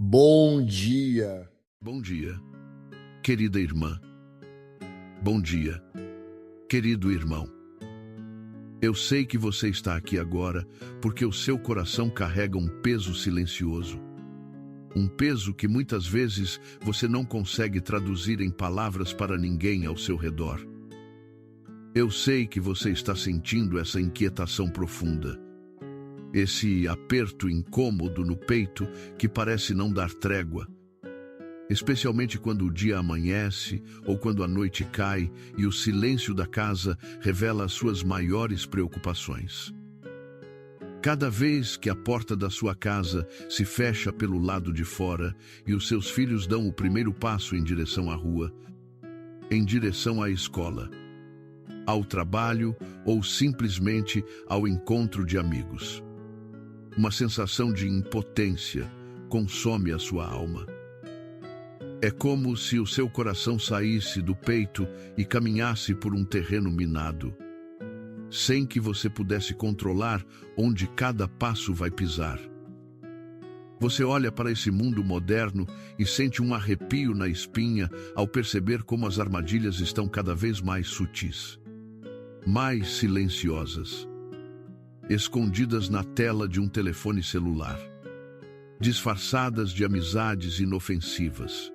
Bom dia. Bom dia, querida irmã. Bom dia, querido irmão. Eu sei que você está aqui agora porque o seu coração carrega um peso silencioso. Um peso que muitas vezes você não consegue traduzir em palavras para ninguém ao seu redor. Eu sei que você está sentindo essa inquietação profunda. Esse aperto incômodo no peito que parece não dar trégua. Especialmente quando o dia amanhece ou quando a noite cai e o silêncio da casa revela as suas maiores preocupações. Cada vez que a porta da sua casa se fecha pelo lado de fora e os seus filhos dão o primeiro passo em direção à rua, em direção à escola, ao trabalho ou simplesmente ao encontro de amigos, uma sensação de impotência consome a sua alma. É como se o seu coração saísse do peito e caminhasse por um terreno minado, sem que você pudesse controlar onde cada passo vai pisar. Você olha para esse mundo moderno e sente um arrepio na espinha ao perceber como as armadilhas estão cada vez mais sutis, mais silenciosas, escondidas na tela de um telefone celular, disfarçadas de amizades inofensivas,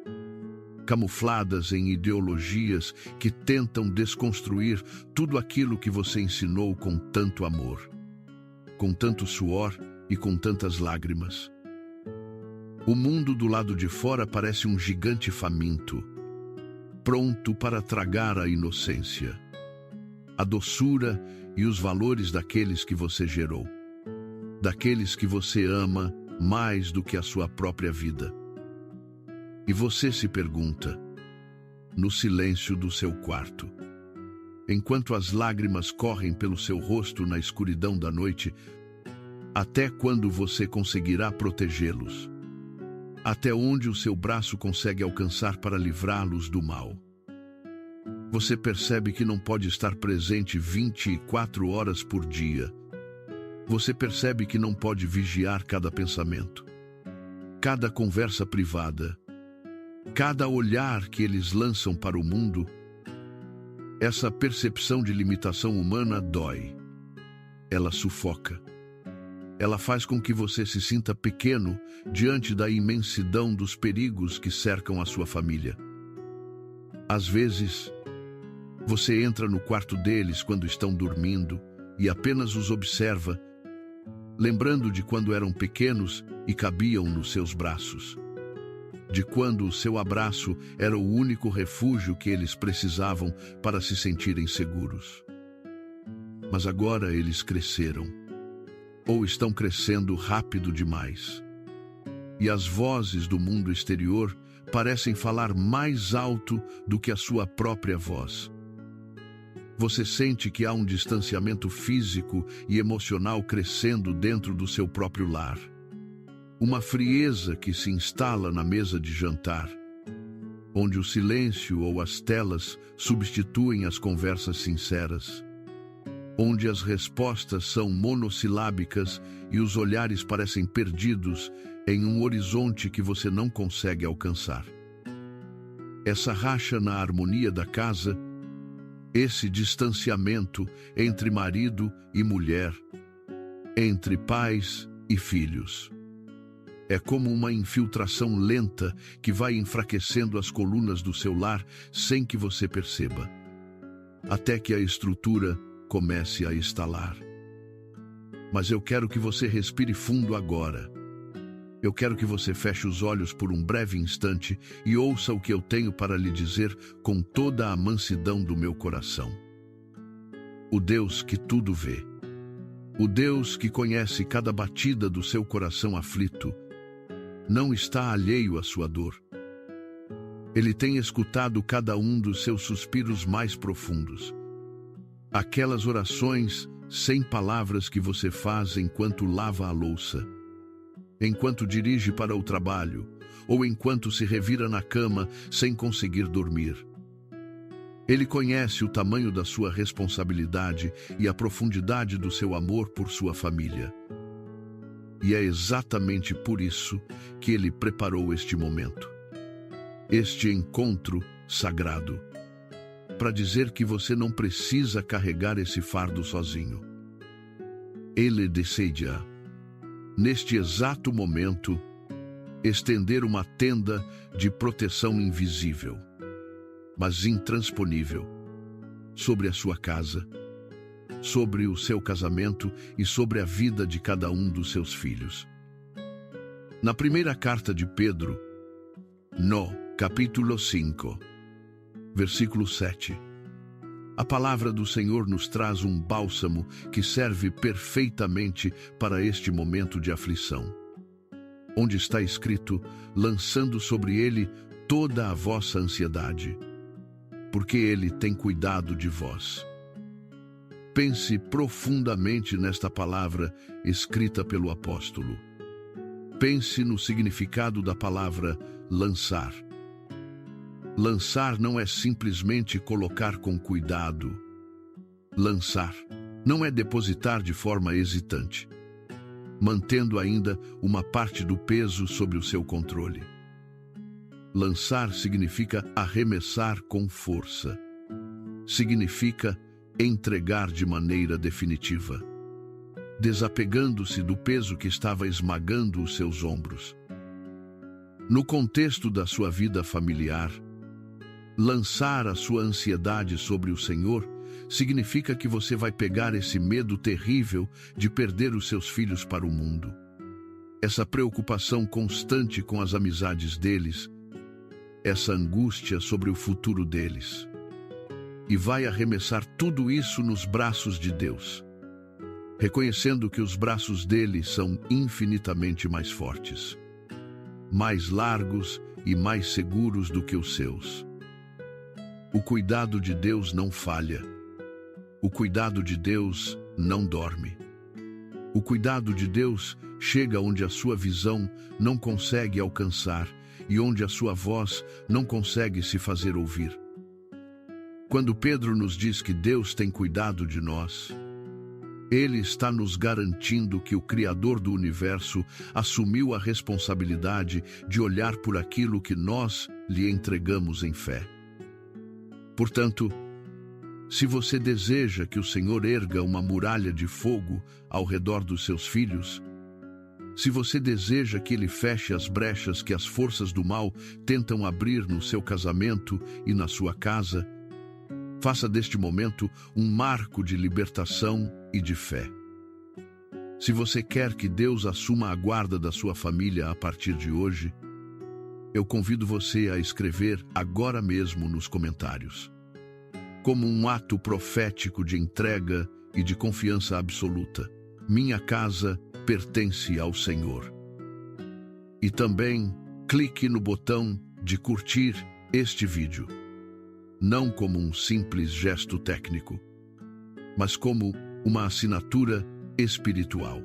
camufladas em ideologias que tentam desconstruir tudo aquilo que você ensinou com tanto amor, com tanto suor e com tantas lágrimas. O mundo do lado de fora parece um gigante faminto, pronto para tragar a inocência, a doçura e os valores daqueles que você gerou, daqueles que você ama mais do que a sua própria vida. E você se pergunta, no silêncio do seu quarto, enquanto as lágrimas correm pelo seu rosto na escuridão da noite, até quando você conseguirá protegê-los? Até onde o seu braço consegue alcançar para livrá-los do mal? Você percebe que não pode estar presente 24 horas por dia. Você percebe que não pode vigiar cada pensamento, cada conversa privada, cada olhar que eles lançam para o mundo. Essa percepção de limitação humana dói. Ela sufoca. Ela faz com que você se sinta pequeno diante da imensidão dos perigos que cercam a sua família. Às vezes, você entra no quarto deles quando estão dormindo e apenas os observa, lembrando de quando eram pequenos e cabiam nos seus braços, de quando o seu abraço era o único refúgio que eles precisavam para se sentirem seguros. Mas agora eles cresceram, ou estão crescendo rápido demais. E as vozes do mundo exterior parecem falar mais alto do que a sua própria voz. Você sente que há um distanciamento físico e emocional crescendo dentro do seu próprio lar. Uma frieza que se instala na mesa de jantar, onde o silêncio ou as telas substituem as conversas sinceras, onde as respostas são monossilábicas e os olhares parecem perdidos em um horizonte que você não consegue alcançar. Essa racha na harmonia da casa, esse distanciamento entre marido e mulher, entre pais e filhos, é como uma infiltração lenta que vai enfraquecendo as colunas do seu lar sem que você perceba, até que a estrutura comece a estalar. Mas eu quero que você respire fundo agora. Eu quero que você feche os olhos por um breve instante e ouça o que eu tenho para lhe dizer com toda a mansidão do meu coração. O Deus que tudo vê, o Deus que conhece cada batida do seu coração aflito, não está alheio à sua dor. Ele tem escutado cada um dos seus suspiros mais profundos. Aquelas orações sem palavras que você faz enquanto lava a louça, enquanto dirige para o trabalho, ou enquanto se revira na cama sem conseguir dormir. Ele conhece o tamanho da sua responsabilidade e a profundidade do seu amor por sua família. E é exatamente por isso que Ele preparou este momento, este encontro sagrado, para dizer que você não precisa carregar esse fardo sozinho. Ele deseja, neste exato momento, estender uma tenda de proteção invisível, mas intransponível, sobre a sua casa, sobre o seu casamento e sobre a vida de cada um dos seus filhos. Na primeira carta de Pedro, no capítulo 5, versículo 7, a palavra do Senhor nos traz um bálsamo que serve perfeitamente para este momento de aflição, onde está escrito, lançando sobre ele toda a vossa ansiedade, porque ele tem cuidado de vós. Pense profundamente nesta palavra escrita pelo apóstolo. Pense no significado da palavra lançar. Lançar não é simplesmente colocar com cuidado. Lançar não é depositar de forma hesitante, mantendo ainda uma parte do peso sob o seu controle. Lançar significa arremessar com força. Significa entregar de maneira definitiva, desapegando-se do peso que estava esmagando os seus ombros. No contexto da sua vida familiar, lançar a sua ansiedade sobre o Senhor significa que você vai pegar esse medo terrível de perder os seus filhos para o mundo, essa preocupação constante com as amizades deles, essa angústia sobre o futuro deles, e vai arremessar tudo isso nos braços de Deus, reconhecendo que os braços dele são infinitamente mais fortes, mais largos e mais seguros do que os seus. O cuidado de Deus não falha. O cuidado de Deus não dorme. O cuidado de Deus chega onde a sua visão não consegue alcançar e onde a sua voz não consegue se fazer ouvir. Quando Pedro nos diz que Deus tem cuidado de nós, ele está nos garantindo que o Criador do universo assumiu a responsabilidade de olhar por aquilo que nós lhe entregamos em fé. Portanto, se você deseja que o Senhor erga uma muralha de fogo ao redor dos seus filhos, se você deseja que Ele feche as brechas que as forças do mal tentam abrir no seu casamento e na sua casa, faça deste momento um marco de libertação e de fé. Se você quer que Deus assuma a guarda da sua família a partir de hoje, eu convido você a escrever agora mesmo nos comentários, como um ato profético de entrega e de confiança absoluta: minha casa pertence ao Senhor. E também clique no botão de curtir este vídeo, não como um simples gesto técnico, mas como uma assinatura espiritual,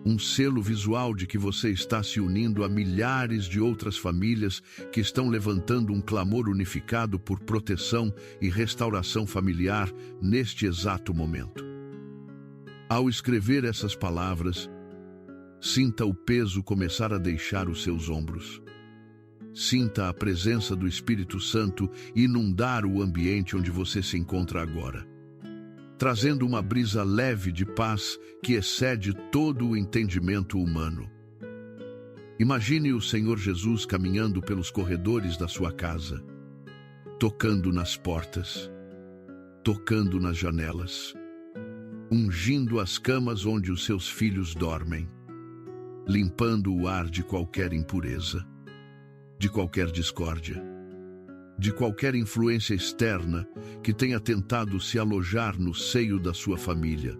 um selo visual de que você está se unindo a milhares de outras famílias que estão levantando um clamor unificado por proteção e restauração familiar neste exato momento. Ao escrever essas palavras, sinta o peso começar a deixar os seus ombros. Sinta a presença do Espírito Santo inundar o ambiente onde você se encontra agora, trazendo uma brisa leve de paz que excede todo o entendimento humano. Imagine o Senhor Jesus caminhando pelos corredores da sua casa, tocando nas portas, tocando nas janelas, ungindo as camas onde os seus filhos dormem, limpando o ar de qualquer impureza, de qualquer discórdia, de qualquer influência externa que tenha tentado se alojar no seio da sua família.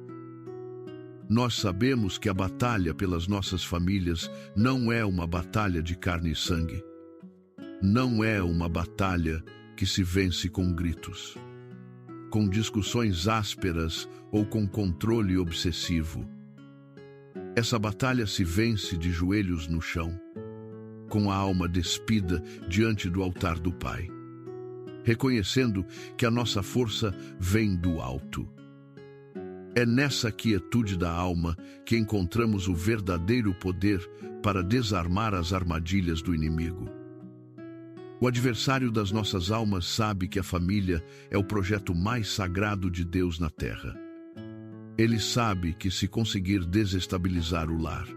Nós sabemos que a batalha pelas nossas famílias não é uma batalha de carne e sangue. Não é uma batalha que se vence com gritos, com discussões ásperas ou com controle obsessivo. Essa batalha se vence de joelhos no chão, com a alma despida diante do altar do Pai, reconhecendo que a nossa força vem do alto. É nessa quietude da alma que encontramos o verdadeiro poder para desarmar as armadilhas do inimigo. O adversário das nossas almas sabe que a família é o projeto mais sagrado de Deus na terra. Ele sabe que se conseguir desestabilizar o lar,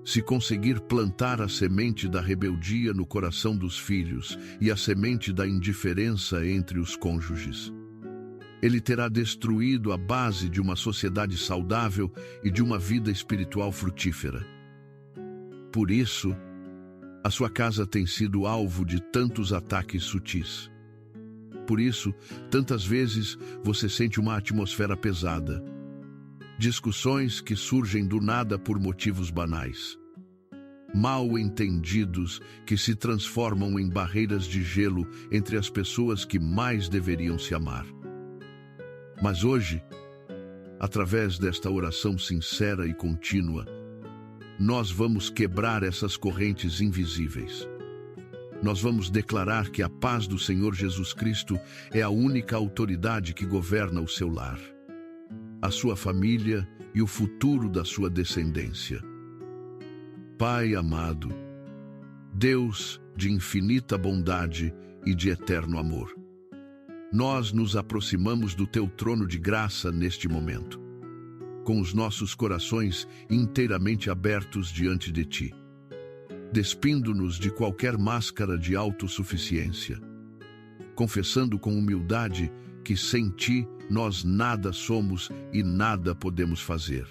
se conseguir plantar a semente da rebeldia no coração dos filhos e a semente da indiferença entre os cônjuges, ele terá destruído a base de uma sociedade saudável e de uma vida espiritual frutífera. Por isso, a sua casa tem sido alvo de tantos ataques sutis. Por isso, tantas vezes você sente uma atmosfera pesada. Discussões que surgem do nada por motivos banais. Mal-entendidos que se transformam em barreiras de gelo entre as pessoas que mais deveriam se amar. Mas hoje, através desta oração sincera e contínua, nós vamos quebrar essas correntes invisíveis. Nós vamos declarar que a paz do Senhor Jesus Cristo é a única autoridade que governa o seu lar, a sua família e o futuro da sua descendência. Pai amado, Deus de infinita bondade e de eterno amor, nós nos aproximamos do teu trono de graça neste momento, com os nossos corações inteiramente abertos diante de ti, despindo-nos de qualquer máscara de autossuficiência, confessando com humildade que sem ti nós nada somos e nada podemos fazer.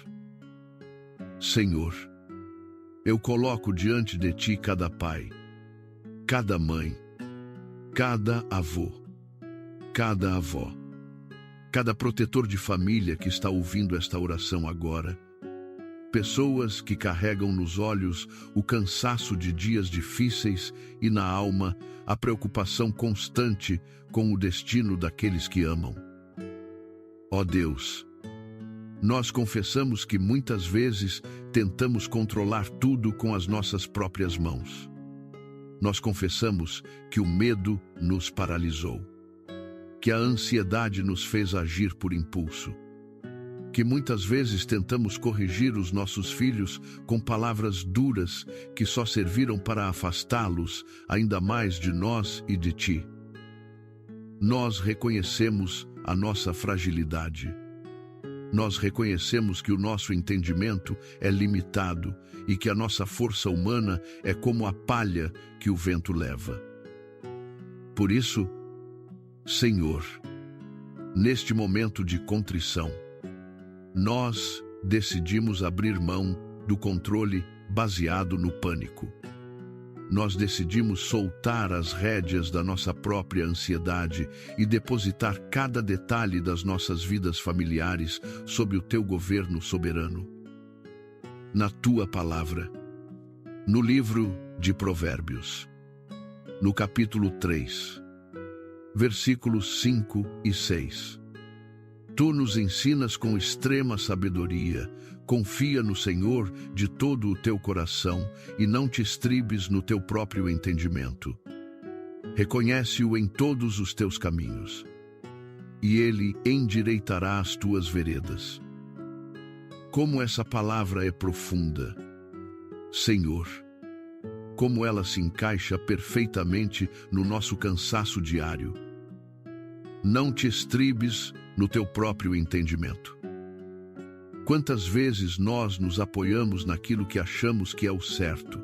Senhor, eu coloco diante de ti cada pai, cada mãe, cada avô, cada avó, cada protetor de família que está ouvindo esta oração agora, pessoas que carregam nos olhos o cansaço de dias difíceis e na alma a preocupação constante com o destino daqueles que amam. Ó Deus, nós confessamos que muitas vezes tentamos controlar tudo com as nossas próprias mãos. Nós confessamos que o medo nos paralisou, que a ansiedade nos fez agir por impulso, que muitas vezes tentamos corrigir os nossos filhos com palavras duras que só serviram para afastá-los ainda mais de nós e de ti. Nós reconhecemos a nossa fragilidade. Nós reconhecemos que o nosso entendimento é limitado e que a nossa força humana é como a palha que o vento leva. Por isso, Senhor, neste momento de contrição, nós decidimos abrir mão do controle baseado no pânico. Nós decidimos soltar as rédeas da nossa própria ansiedade e depositar cada detalhe das nossas vidas familiares sob o teu governo soberano. Na tua palavra, no livro de Provérbios, no capítulo 3, versículos 5 e 6. Tu nos ensinas com extrema sabedoria. Confia no Senhor de todo o teu coração e não te estribes no teu próprio entendimento. Reconhece-o em todos os teus caminhos, e ele endireitará as tuas veredas. Como essa palavra é profunda, Senhor! Como ela se encaixa perfeitamente no nosso cansaço diário. Não te estribes no teu próprio entendimento. Quantas vezes nós nos apoiamos naquilo que achamos que é o certo?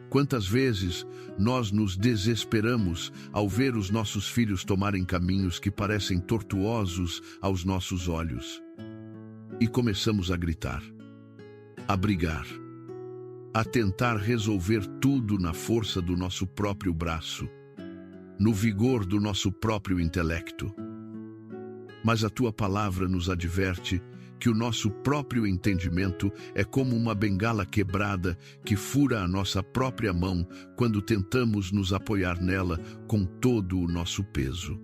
Quantas vezes nós nos desesperamos ao ver os nossos filhos tomarem caminhos que parecem tortuosos aos nossos olhos? E começamos a gritar, a brigar, a tentar resolver tudo na força do nosso próprio braço, no vigor do nosso próprio intelecto. Mas a tua palavra nos adverte que o nosso próprio entendimento é como uma bengala quebrada que fura a nossa própria mão quando tentamos nos apoiar nela com todo o nosso peso.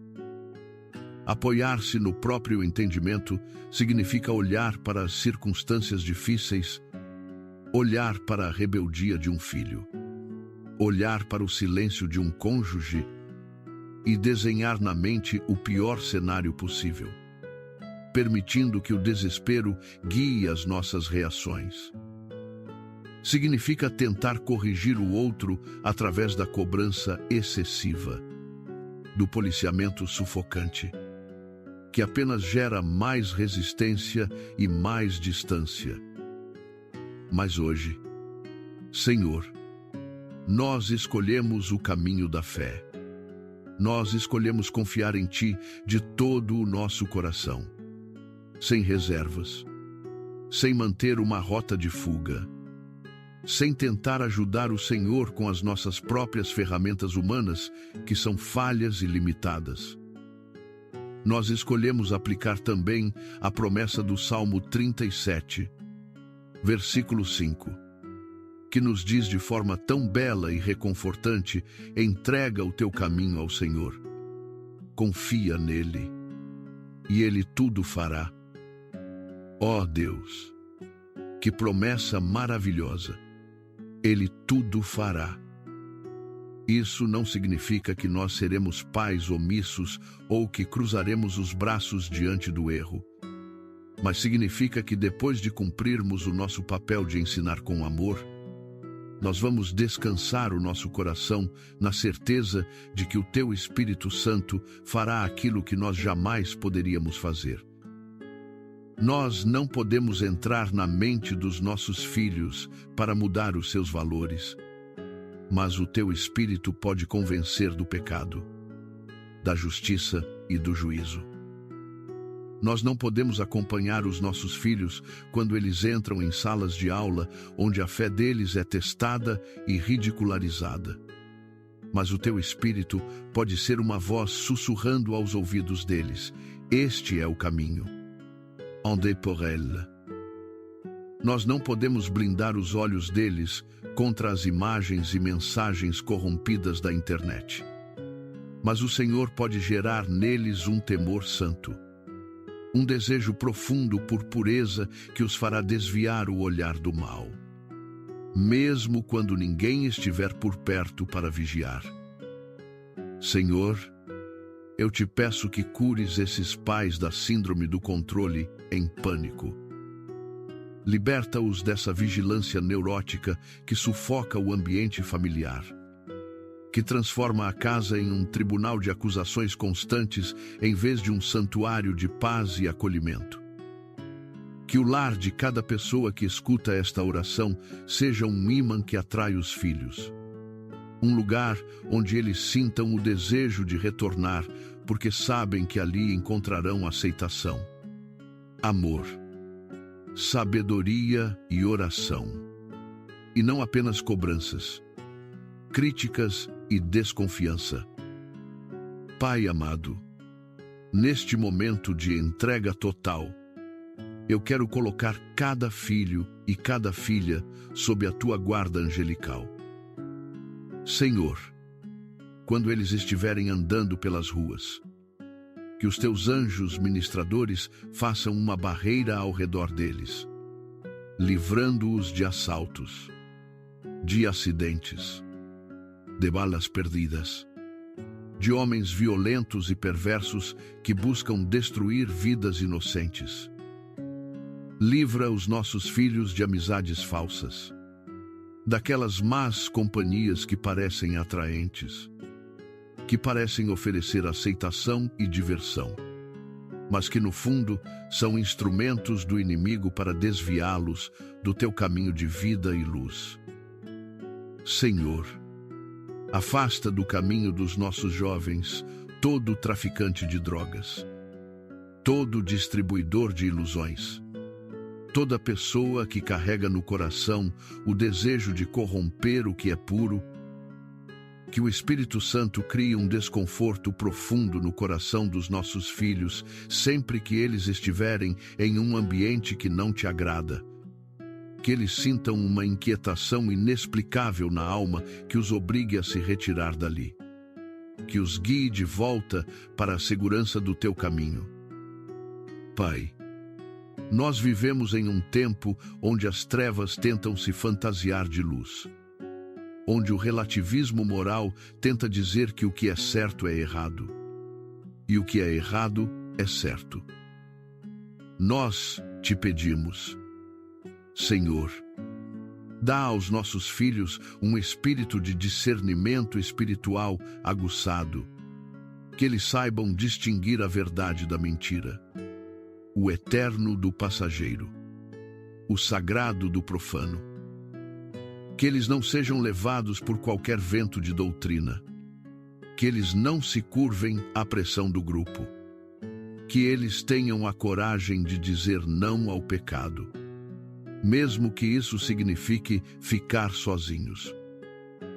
Apoiar-se no próprio entendimento significa olhar para as circunstâncias difíceis, olhar para a rebeldia de um filho, olhar para o silêncio de um cônjuge e desenhar na mente o pior cenário possível. permitindo que o desespero guie as nossas reações. Significa tentar corrigir o outro através da cobrança excessiva, do policiamento sufocante, que apenas gera mais resistência e mais distância. Mas hoje, Senhor, nós escolhemos o caminho da fé. Nós escolhemos confiar em Ti de todo o nosso coração, sem reservas, sem manter uma rota de fuga, sem tentar ajudar o Senhor com as nossas próprias ferramentas humanas, que são falhas e limitadas. Nós escolhemos aplicar também a promessa do Salmo 37, versículo 5, que nos diz de forma tão bela e reconfortante: entrega o teu caminho ao Senhor, confia nele, e Ele tudo fará. Ó Deus, que promessa maravilhosa! Ele tudo fará. Isso não significa que nós seremos pais omissos ou que cruzaremos os braços diante do erro, mas significa que depois de cumprirmos o nosso papel de ensinar com amor, nós vamos descansar o nosso coração na certeza de que o Teu Espírito Santo fará aquilo que nós jamais poderíamos fazer. Nós não podemos entrar na mente dos nossos filhos para mudar os seus valores, mas o Teu Espírito pode convencer do pecado, da justiça e do juízo. Nós não podemos acompanhar os nossos filhos quando eles entram em salas de aula onde a fé deles é testada e ridicularizada. Mas o Teu Espírito pode ser uma voz sussurrando aos ouvidos deles: este é o caminho. Andez por elle. Nós não podemos blindar os olhos deles contra as imagens e mensagens corrompidas da internet. Mas o Senhor pode gerar neles um temor santo, um desejo profundo por pureza que os fará desviar o olhar do mal, mesmo quando ninguém estiver por perto para vigiar. Senhor, eu Te peço que cures esses pais da síndrome do controle em pânico. Liberta-os dessa vigilância neurótica que sufoca o ambiente familiar, que transforma a casa em um tribunal de acusações constantes em vez de um santuário de paz e acolhimento. Que o lar de cada pessoa que escuta esta oração seja um ímã que atrai os filhos. Um lugar onde eles sintam o desejo de retornar, porque sabem que ali encontrarão aceitação, amor, sabedoria e oração. E não apenas cobranças, críticas e desconfiança. Pai amado, neste momento de entrega total, eu quero colocar cada filho e cada filha sob a Tua guarda angelical. Senhor, quando eles estiverem andando pelas ruas, que os Teus anjos ministradores façam uma barreira ao redor deles, livrando-os de assaltos, de acidentes, de balas perdidas, de homens violentos e perversos que buscam destruir vidas inocentes. Livra os nossos filhos de amizades falsas, daquelas más companhias que parecem atraentes, que parecem oferecer aceitação e diversão, mas que no fundo são instrumentos do inimigo para desviá-los do Teu caminho de vida e luz. Senhor, afasta do caminho dos nossos jovens todo traficante de drogas, todo distribuidor de ilusões, toda pessoa que carrega no coração o desejo de corromper o que é puro. Que o Espírito Santo crie um desconforto profundo no coração dos nossos filhos sempre que eles estiverem em um ambiente que não Te agrada. Que eles sintam uma inquietação inexplicável na alma que os obrigue a se retirar dali. Que os guie de volta para a segurança do Teu caminho. Pai, nós vivemos em um tempo onde as trevas tentam se fantasiar de luz, onde o relativismo moral tenta dizer que o que é certo é errado, e o que é errado é certo. nós te pedimos, Senhor, dá aos nossos filhos um espírito de discernimento espiritual aguçado, que eles saibam distinguir a verdade da mentira, o eterno do passageiro, o sagrado do profano. Que eles não sejam levados por qualquer vento de doutrina, que eles não se curvem à pressão do grupo, que eles tenham a coragem de dizer não ao pecado, mesmo que isso signifique ficar sozinhos,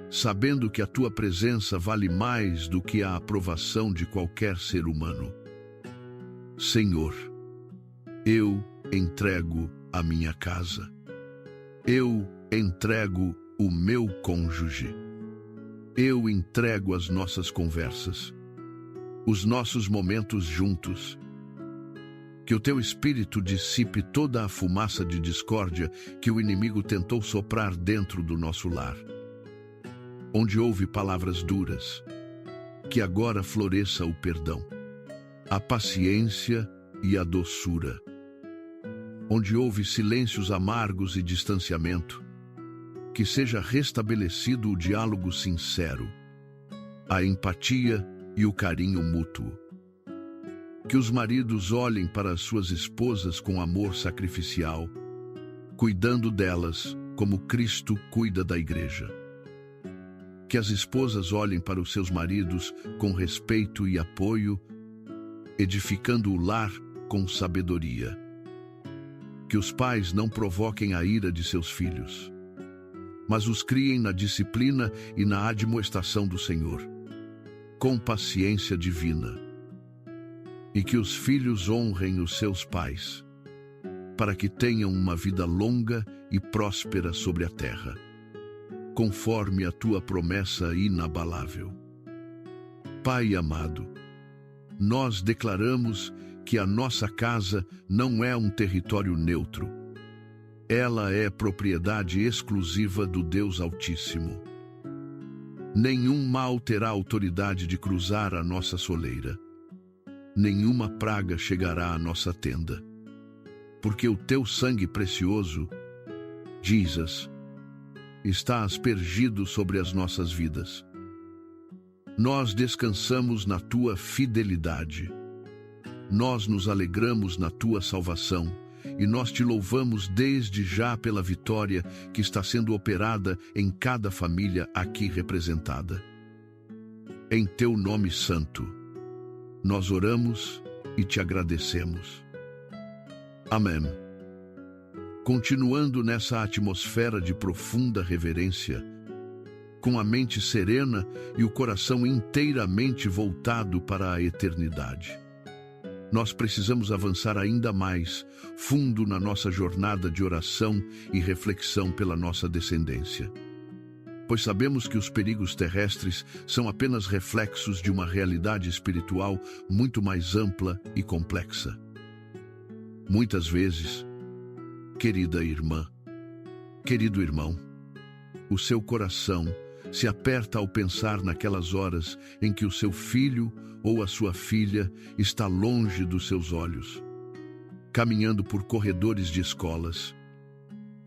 sabendo que a tua presença vale mais do que a aprovação de qualquer ser humano. Senhor, eu entrego a minha casa, eu entrego o meu cônjuge, eu entrego as nossas conversas, os nossos momentos juntos. Que o teu espírito dissipe toda a fumaça de discórdia que o inimigo tentou soprar dentro do nosso lar. Onde houve palavras duras, que agora floresça o perdão, a paciência e a doçura. Onde houve silêncios amargos e distanciamento, que seja restabelecido o diálogo sincero, a empatia e o carinho mútuo. Que os maridos olhem para as suas esposas com amor sacrificial, cuidando delas como Cristo cuida da igreja. Que as esposas olhem para os seus maridos com respeito e apoio, edificando o lar com sabedoria. Que os pais não provoquem a ira de seus filhos, mas os criem na disciplina e na admoestação do Senhor, com paciência divina. E que os filhos honrem os seus pais, para que tenham uma vida longa e próspera sobre a terra, conforme a tua promessa inabalável. Pai amado, nós declaramos que a nossa casa não é um território neutro. Ela é propriedade exclusiva do Deus Altíssimo. Nenhum mal terá autoridade de cruzar a nossa soleira. Nenhuma praga chegará à nossa tenda, porque o teu sangue precioso, Jesus, está aspergido sobre as nossas vidas. Nós descansamos na tua fidelidade. Nós nos alegramos na tua salvação e nós te louvamos desde já pela vitória que está sendo operada em cada família aqui representada. Em teu nome santo, nós oramos e te agradecemos. Amém. Continuando nessa atmosfera de profunda reverência, com a mente serena e o coração inteiramente voltado para a eternidade, nós precisamos avançar ainda mais fundo na nossa jornada de oração e reflexão pela nossa descendência. Pois sabemos que os perigos terrestres são apenas reflexos de uma realidade espiritual muito mais ampla e complexa. Muitas vezes, querida irmã, querido irmão, o seu coração se aperta ao pensar naquelas horas em que o seu filho ou a sua filha está longe dos seus olhos, caminhando por corredores de escolas,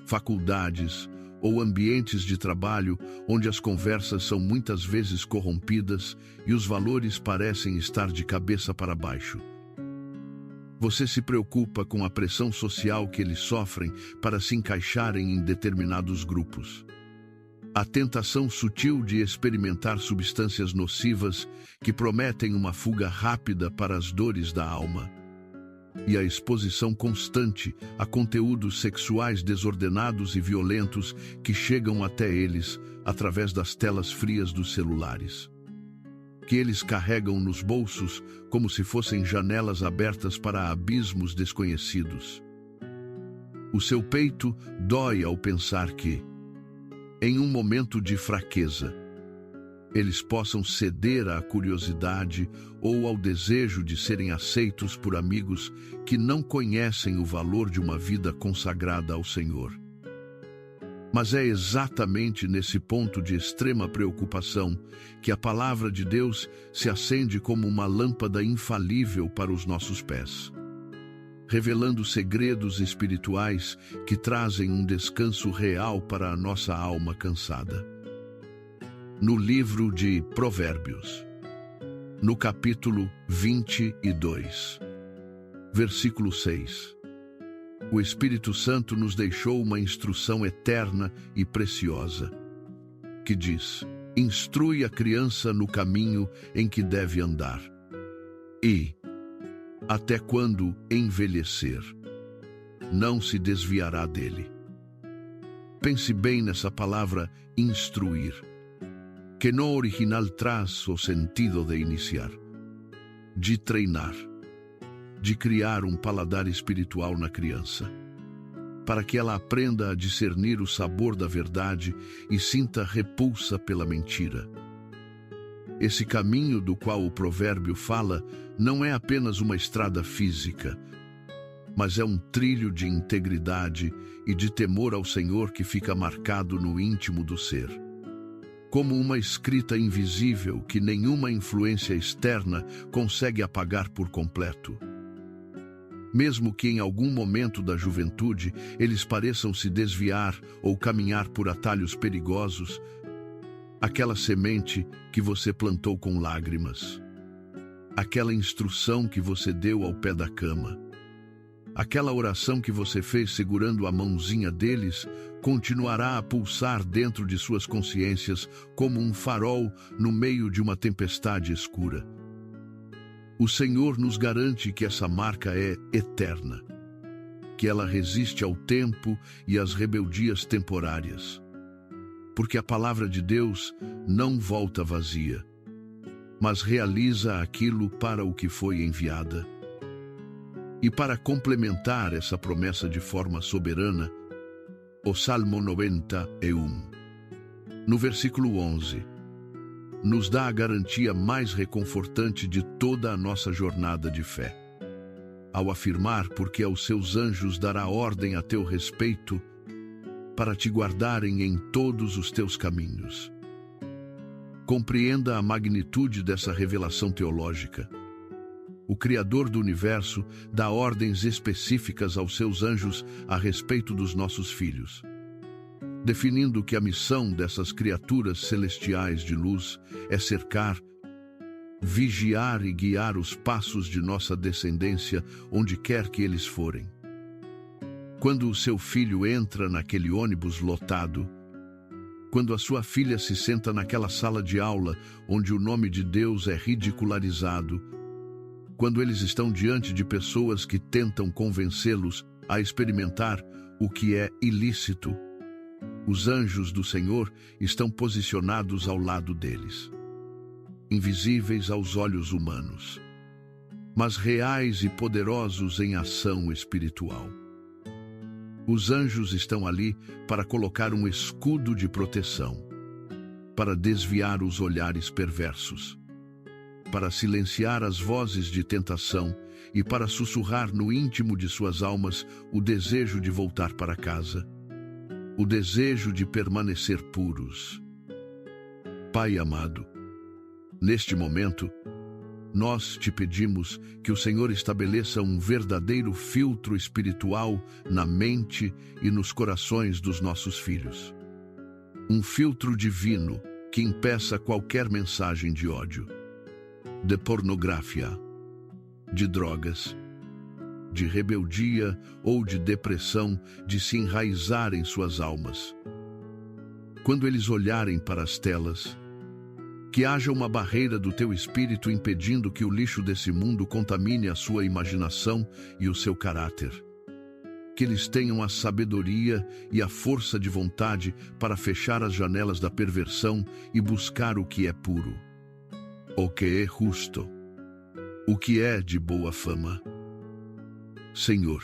faculdades ou ambientes de trabalho onde as conversas são muitas vezes corrompidas e os valores parecem estar de cabeça para baixo. Você se preocupa com a pressão social que eles sofrem para se encaixarem em determinados grupos. A tentação sutil de experimentar substâncias nocivas que prometem uma fuga rápida para as dores da alma. E a exposição constante a conteúdos sexuais desordenados e violentos que chegam até eles através das telas frias dos celulares, que eles carregam nos bolsos como se fossem janelas abertas para abismos desconhecidos. O seu peito dói ao pensar que, em um momento de fraqueza, eles possam ceder à curiosidade ou ao desejo de serem aceitos por amigos que não conhecem o valor de uma vida consagrada ao Senhor. Mas é exatamente nesse ponto de extrema preocupação que a palavra de Deus se acende como uma lâmpada infalível para os nossos pés. revelando segredos espirituais que trazem um descanso real para a nossa alma cansada. No livro de Provérbios, no capítulo 22, versículo 6, o Espírito Santo nos deixou uma instrução eterna e preciosa, que diz: instrui a criança no caminho em que deve andar, e, até quando envelhecer, não se desviará dele. Pense bem nessa palavra instruir, que no original traz o sentido de iniciar, de treinar, de criar um paladar espiritual na criança, para que ela aprenda a discernir o sabor da verdade e sinta repulsa pela mentira. Esse caminho do qual o provérbio fala não é apenas uma estrada física, mas é um trilho de integridade e de temor ao Senhor que fica marcado no íntimo do ser. Como uma escrita invisível que nenhuma influência externa consegue apagar por completo. Mesmo que em algum momento da juventude eles pareçam se desviar ou caminhar por atalhos perigosos, aquela semente que você plantou com lágrimas, aquela instrução que você deu ao pé da cama, aquela oração que você fez segurando a mãozinha deles, continuará a pulsar dentro de suas consciências como um farol no meio de uma tempestade escura. O Senhor nos garante que essa marca é eterna, que ela resiste ao tempo e às rebeldias temporárias, porque a palavra de Deus não volta vazia, mas realiza aquilo para o que foi enviada. E para complementar essa promessa de forma soberana, o Salmo 91, no versículo 11, nos dá a garantia mais reconfortante de toda a nossa jornada de fé, ao afirmar: porque aos seus anjos dará ordem a teu respeito, para te guardarem em todos os teus caminhos. Compreenda a magnitude dessa revelação teológica. O Criador do Universo dá ordens específicas aos seus anjos a respeito dos nossos filhos, definindo que a missão dessas criaturas celestiais de luz é cercar, vigiar e guiar os passos de nossa descendência onde quer que eles forem. Quando o seu filho entra naquele ônibus lotado, quando a sua filha se senta naquela sala de aula onde o nome de Deus é ridicularizado, quando eles estão diante de pessoas que tentam convencê-los a experimentar o que é ilícito, os anjos do Senhor estão posicionados ao lado deles, invisíveis aos olhos humanos, mas reais e poderosos em ação espiritual. Os anjos estão ali para colocar um escudo de proteção, para desviar os olhares perversos, para silenciar as vozes de tentação e para sussurrar no íntimo de suas almas o desejo de voltar para casa, o desejo de permanecer puros. Pai amado, neste momento, nós te pedimos que o Senhor estabeleça um verdadeiro filtro espiritual na mente e nos corações dos nossos filhos. Um filtro divino que impeça qualquer mensagem de ódio, de pornografia, de drogas, de rebeldia ou de depressão de se enraizar em suas almas. Quando eles olharem para as telas, que haja uma barreira do teu espírito impedindo que o lixo desse mundo contamine a sua imaginação e o seu caráter. Que eles tenham a sabedoria e a força de vontade para fechar as janelas da perversão e buscar o que é puro, o que é justo, o que é de boa fama. Senhor,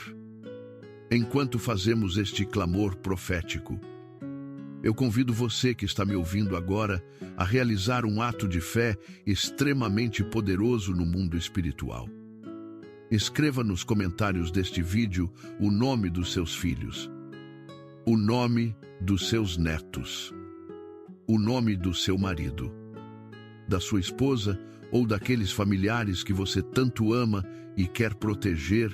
enquanto fazemos este clamor profético, eu convido você que está me ouvindo agora a realizar um ato de fé extremamente poderoso no mundo espiritual. Escreva nos comentários deste vídeo o nome dos seus filhos, o nome dos seus netos, o nome do seu marido, da sua esposa ou daqueles familiares que você tanto ama e quer proteger,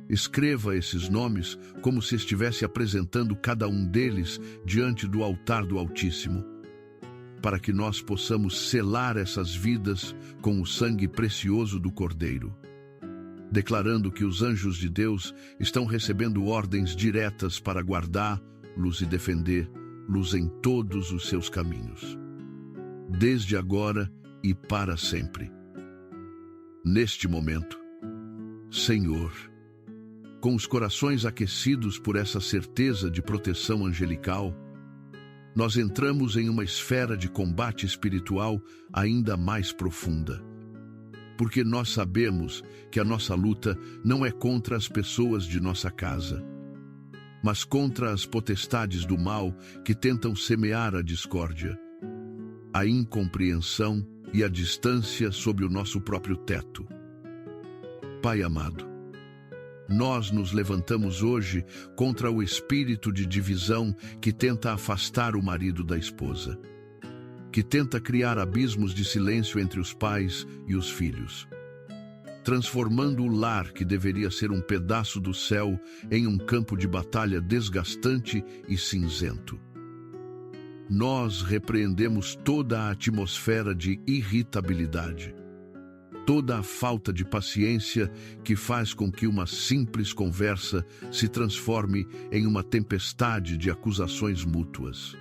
Escreva esses nomes como se estivesse apresentando cada um deles diante do altar do Altíssimo, para que nós possamos selar essas vidas com o sangue precioso do Cordeiro, declarando que os anjos de Deus estão recebendo ordens diretas para guardá-los e defender-los em todos os seus caminhos, desde agora e para sempre. Neste momento, Senhor, com os corações aquecidos por essa certeza de proteção angelical, nós entramos em uma esfera de combate espiritual ainda mais profunda, porque nós sabemos que a nossa luta não é contra as pessoas de nossa casa, mas contra as potestades do mal que tentam semear a discórdia, a incompreensão e a distância sob o nosso próprio teto. Pai amado, nós nos levantamos hoje contra o espírito de divisão que tenta afastar o marido da esposa, que tenta criar abismos de silêncio entre os pais e os filhos, transformando o lar que deveria ser um pedaço do céu em um campo de batalha desgastante e cinzento. Nós repreendemos toda a atmosfera de irritabilidade, toda a falta de paciência que faz com que uma simples conversa se transforme em uma tempestade de acusações mútuas,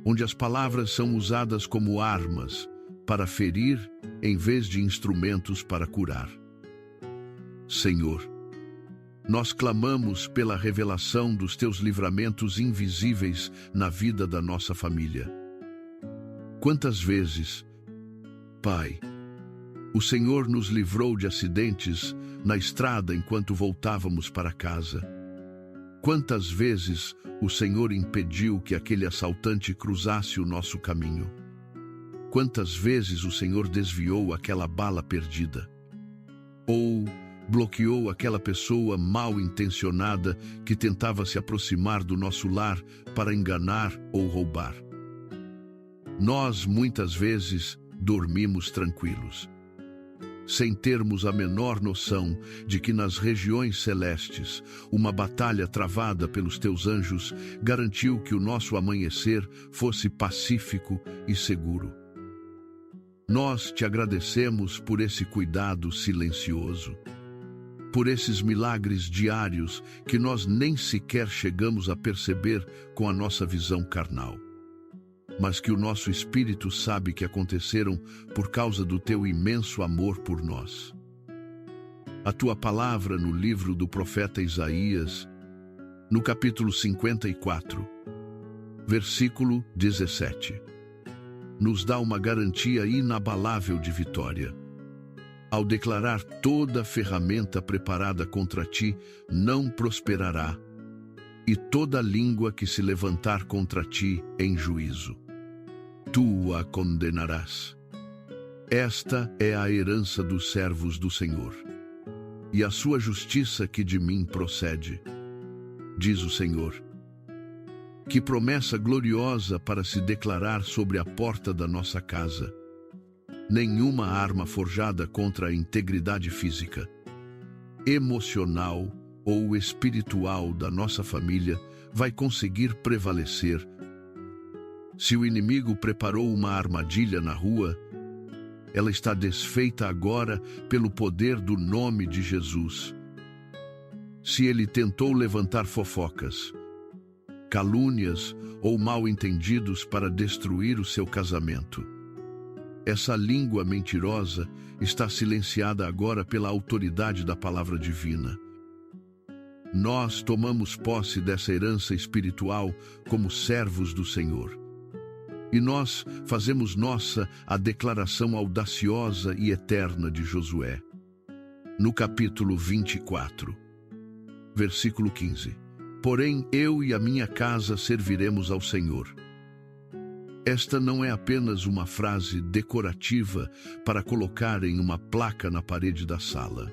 onde as palavras são usadas como armas para ferir em vez de instrumentos para curar. Senhor, nós clamamos pela revelação dos teus livramentos invisíveis na vida da nossa família. Quantas vezes, Pai, o Senhor nos livrou de acidentes na estrada enquanto voltávamos para casa? Quantas vezes o Senhor impediu que aquele assaltante cruzasse o nosso caminho? Quantas vezes o Senhor desviou aquela bala perdida? Ou bloqueou aquela pessoa mal intencionada que tentava se aproximar do nosso lar para enganar ou roubar? Nós, muitas vezes, dormimos tranquilos, sem termos a menor noção de que nas regiões celestes, uma batalha travada pelos teus anjos garantiu que o nosso amanhecer fosse pacífico e seguro. Nós te agradecemos por esse cuidado silencioso, por esses milagres diários que nós nem sequer chegamos a perceber com a nossa visão carnal, mas que o nosso espírito sabe que aconteceram por causa do teu imenso amor por nós. A tua palavra no livro do profeta Isaías, no capítulo 54, versículo 17, nos dá uma garantia inabalável de vitória, ao declarar: toda ferramenta preparada contra ti não prosperará, e toda língua que se levantar contra ti em juízo, tu a condenarás. Esta é a herança dos servos do Senhor, e a sua justiça que de mim procede, diz o Senhor. Que promessa gloriosa para se declarar sobre a porta da nossa casa. Nenhuma arma forjada contra a integridade física, emocional ou espiritual da nossa família vai conseguir prevalecer. Se o inimigo preparou uma armadilha na rua, ela está desfeita agora pelo poder do nome de Jesus. Se ele tentou levantar fofocas, calúnias ou mal-entendidos para destruir o seu casamento, essa língua mentirosa está silenciada agora pela autoridade da palavra divina. Nós tomamos posse dessa herança espiritual como servos do Senhor. E nós fazemos nossa a declaração audaciosa e eterna de Josué, no capítulo 24, versículo 15. Porém, eu e a minha casa serviremos ao Senhor. Esta não é apenas uma frase decorativa para colocar em uma placa na parede da sala,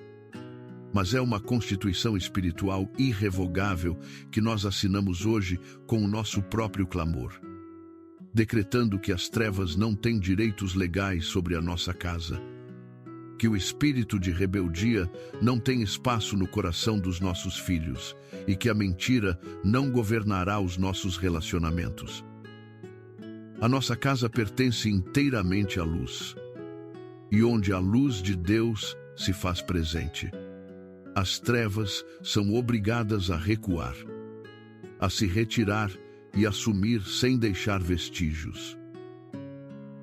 mas é uma constituição espiritual irrevogável que nós assinamos hoje com o nosso próprio clamor, decretando que as trevas não têm direitos legais sobre a nossa casa, que o espírito de rebeldia não tem espaço no coração dos nossos filhos e que a mentira não governará os nossos relacionamentos. A nossa casa pertence inteiramente à luz, e onde a luz de Deus se faz presente, as trevas são obrigadas a recuar, a se retirar e a sumir sem deixar vestígios.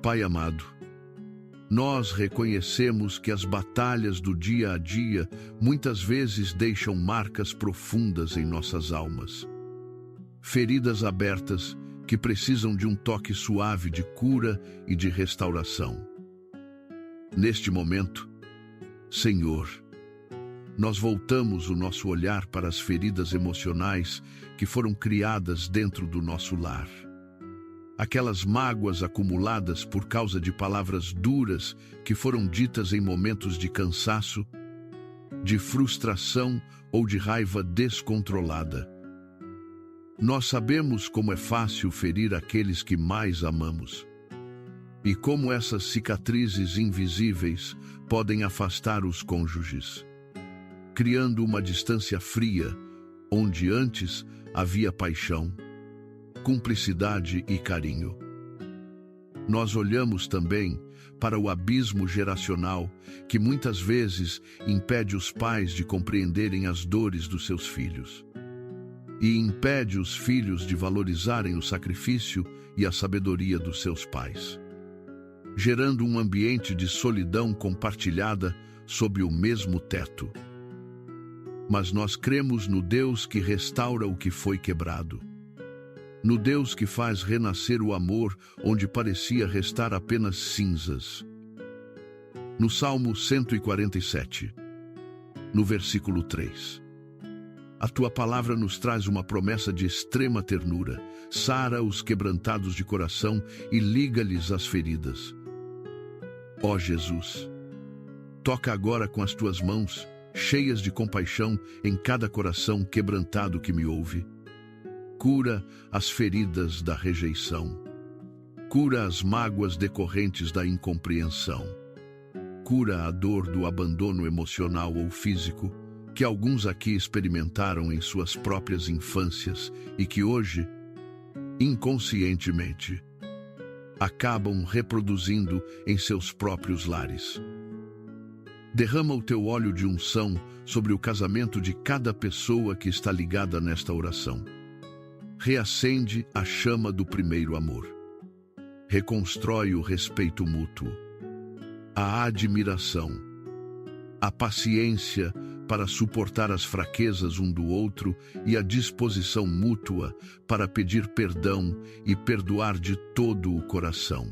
Pai amado, nós reconhecemos que as batalhas do dia a dia muitas vezes deixam marcas profundas em nossas almas. Feridas abertas que precisam de um toque suave de cura e de restauração. Neste momento, Senhor, nós voltamos o nosso olhar para as feridas emocionais que foram criadas dentro do nosso lar. Aquelas mágoas acumuladas por causa de palavras duras que foram ditas em momentos de cansaço, de frustração ou de raiva descontrolada. Nós sabemos como é fácil ferir aqueles que mais amamos, e como essas cicatrizes invisíveis podem afastar os cônjuges, criando uma distância fria, onde antes havia paixão, cumplicidade e carinho. Nós olhamos também para o abismo geracional que muitas vezes impede os pais de compreenderem as dores dos seus filhos e impede os filhos de valorizarem o sacrifício e a sabedoria dos seus pais, gerando um ambiente de solidão compartilhada sob o mesmo teto. Mas nós cremos no Deus que restaura o que foi quebrado, no Deus que faz renascer o amor onde parecia restar apenas cinzas. No Salmo 147, no versículo 3, a tua palavra nos traz uma promessa de extrema ternura: sara os quebrantados de coração e liga-lhes as feridas. Ó Jesus, toca agora com as tuas mãos, cheias de compaixão, em cada coração quebrantado que me ouve. Cura as feridas da rejeição. Cura as mágoas decorrentes da incompreensão. Cura a dor do abandono emocional ou físico que alguns aqui experimentaram em suas próprias infâncias e que hoje, inconscientemente, acabam reproduzindo em seus próprios lares. Derrama o teu óleo de unção sobre o casamento de cada pessoa que está ligada nesta oração. Reacende a chama do primeiro amor. Reconstrói o respeito mútuo, a admiração, a paciência para suportar as fraquezas um do outro e a disposição mútua para pedir perdão e perdoar de todo o coração.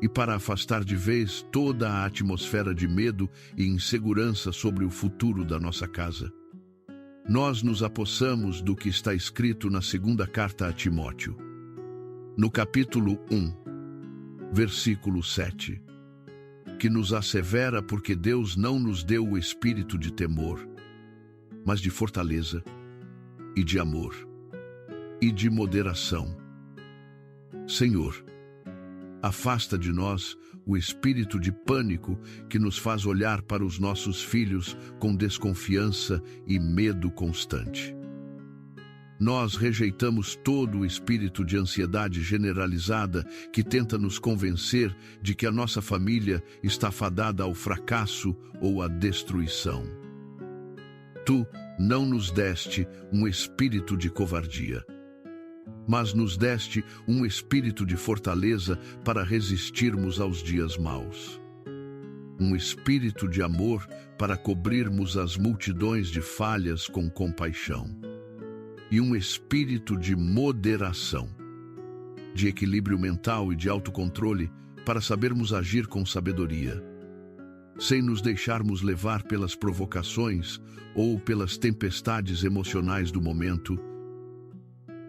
E para afastar de vez toda a atmosfera de medo e insegurança sobre o futuro da nossa casa, nós nos apossamos do que está escrito na segunda carta a Timóteo, no capítulo 1, versículo 7, que nos assevera porque Deus não nos deu o espírito de temor, mas de fortaleza e de amor e de moderação. Senhor, afasta de nós o espírito de pânico que nos faz olhar para os nossos filhos com desconfiança e medo constante. Nós rejeitamos todo o espírito de ansiedade generalizada que tenta nos convencer de que a nossa família está fadada ao fracasso ou à destruição. Tu não nos deste um espírito de covardia, mas nos deste um espírito de fortaleza para resistirmos aos dias maus. Um espírito de amor para cobrirmos as multidões de falhas com compaixão. E um espírito de moderação, de equilíbrio mental e de autocontrole para sabermos agir com sabedoria, sem nos deixarmos levar pelas provocações ou pelas tempestades emocionais do momento.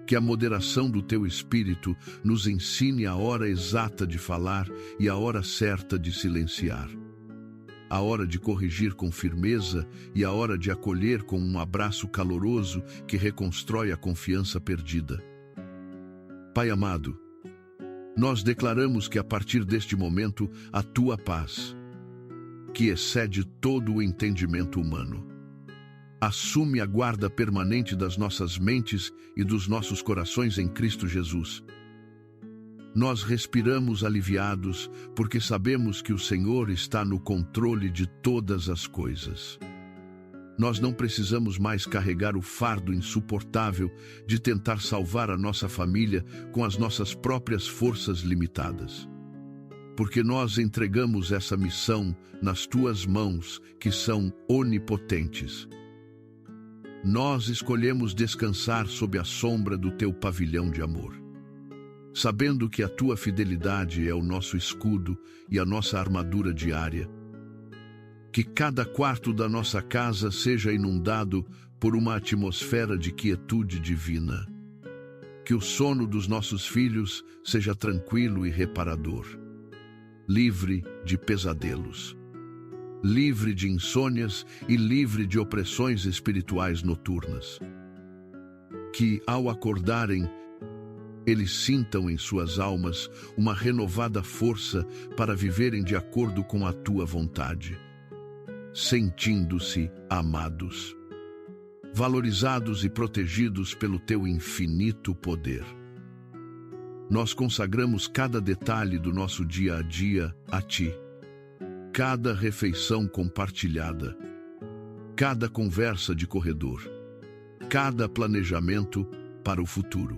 Que a moderação do teu espírito nos ensine a hora exata de falar e a hora certa de silenciar, a hora de corrigir com firmeza e a hora de acolher com um abraço caloroso que reconstrói a confiança perdida. Pai amado, nós declaramos que a partir deste momento a tua paz, que excede todo o entendimento humano. Assume a guarda permanente das nossas mentes e dos nossos corações em Cristo Jesus. Nós respiramos aliviados porque sabemos que o Senhor está no controle de todas as coisas. Nós não precisamos mais carregar o fardo insuportável de tentar salvar a nossa família com as nossas próprias forças limitadas. Porque nós entregamos essa missão nas tuas mãos, que são onipotentes. Nós escolhemos descansar sob a sombra do teu pavilhão de amor, sabendo que a tua fidelidade é o nosso escudo e a nossa armadura diária. Que cada quarto da nossa casa seja inundado por uma atmosfera de quietude divina. Que o sono dos nossos filhos seja tranquilo e reparador, livre de pesadelos, livre de insônias e livre de opressões espirituais noturnas. Que, ao acordarem, eles sintam em suas almas uma renovada força para viverem de acordo com a tua vontade, sentindo-se amados, valorizados e protegidos pelo teu infinito poder. Nós consagramos cada detalhe do nosso dia a dia a ti, cada refeição compartilhada, cada conversa de corredor, cada planejamento para o futuro,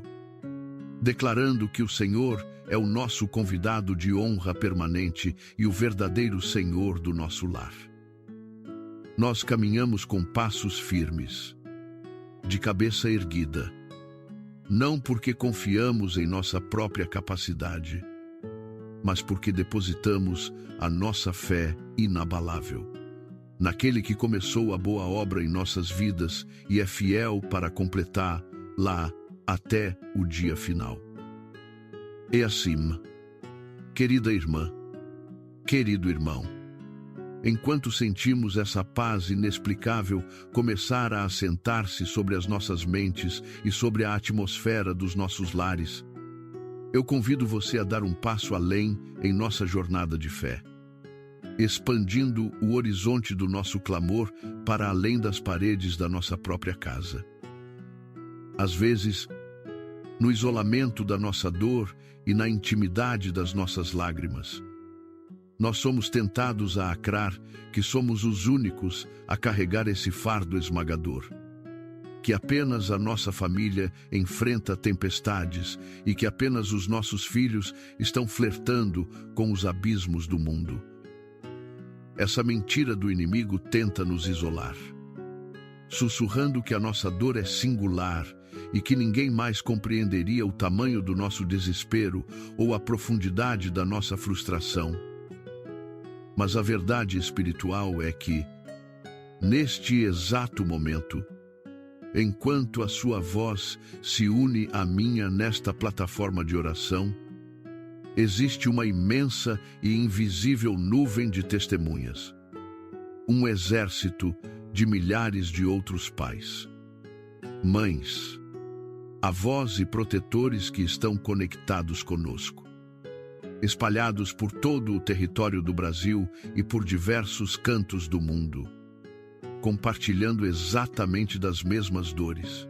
declarando que o Senhor é o nosso convidado de honra permanente e o verdadeiro Senhor do nosso lar. Nós caminhamos com passos firmes, de cabeça erguida, não porque confiamos em nossa própria capacidade, mas porque depositamos a nossa fé inabalável naquele que começou a boa obra em nossas vidas e é fiel para completar lá até o dia final. E assim, querida irmã, querido irmão, enquanto sentimos essa paz inexplicável começar a assentar-se sobre as nossas mentes e sobre a atmosfera dos nossos lares, eu convido você a dar um passo além em nossa jornada de fé, expandindo o horizonte do nosso clamor para além das paredes da nossa própria casa. Às vezes, no isolamento da nossa dor e na intimidade das nossas lágrimas, nós somos tentados a acrar que somos os únicos a carregar esse fardo esmagador, que apenas a nossa família enfrenta tempestades e que apenas os nossos filhos estão flertando com os abismos do mundo. Essa mentira do inimigo tenta nos isolar, sussurrando que a nossa dor é singular e que ninguém mais compreenderia o tamanho do nosso desespero ou a profundidade da nossa frustração. Mas a verdade espiritual é que, neste exato momento, enquanto a sua voz se une à minha nesta plataforma de oração, existe uma imensa e invisível nuvem de testemunhas, um exército de milhares de outros pais, mães, avós e protetores que estão conectados conosco, espalhados por todo o território do Brasil e por diversos cantos do mundo, compartilhando exatamente das mesmas dores,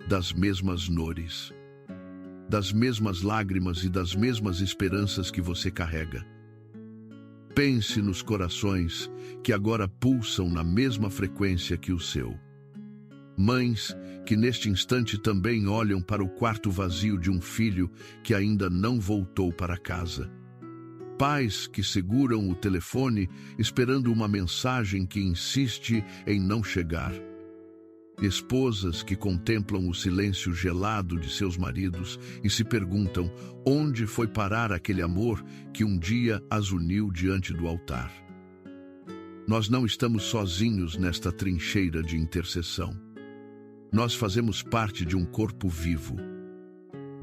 das mesmas nores, das mesmas lágrimas e das mesmas esperanças que você carrega. Pense nos corações que agora pulsam na mesma frequência que o seu. Mães que neste instante também olham para o quarto vazio de um filho que ainda não voltou para casa. Pais que seguram o telefone esperando uma mensagem que insiste em não chegar. Esposas que contemplam o silêncio gelado de seus maridos e se perguntam onde foi parar aquele amor que um dia as uniu diante do altar. Nós não estamos sozinhos nesta trincheira de intercessão. Nós fazemos parte de um corpo vivo,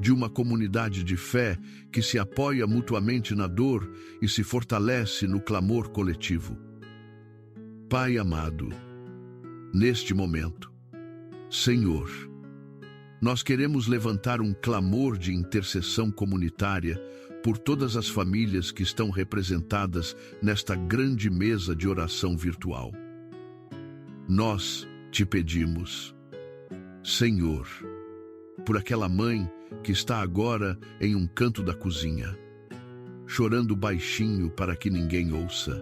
de uma comunidade de fé que se apoia mutuamente na dor e se fortalece no clamor coletivo. Pai amado, neste momento, Senhor, nós queremos levantar um clamor de intercessão comunitária por todas as famílias que estão representadas nesta grande mesa de oração virtual. Nós te pedimos, Senhor, por aquela mãe que está agora em um canto da cozinha, chorando baixinho para que ninguém ouça,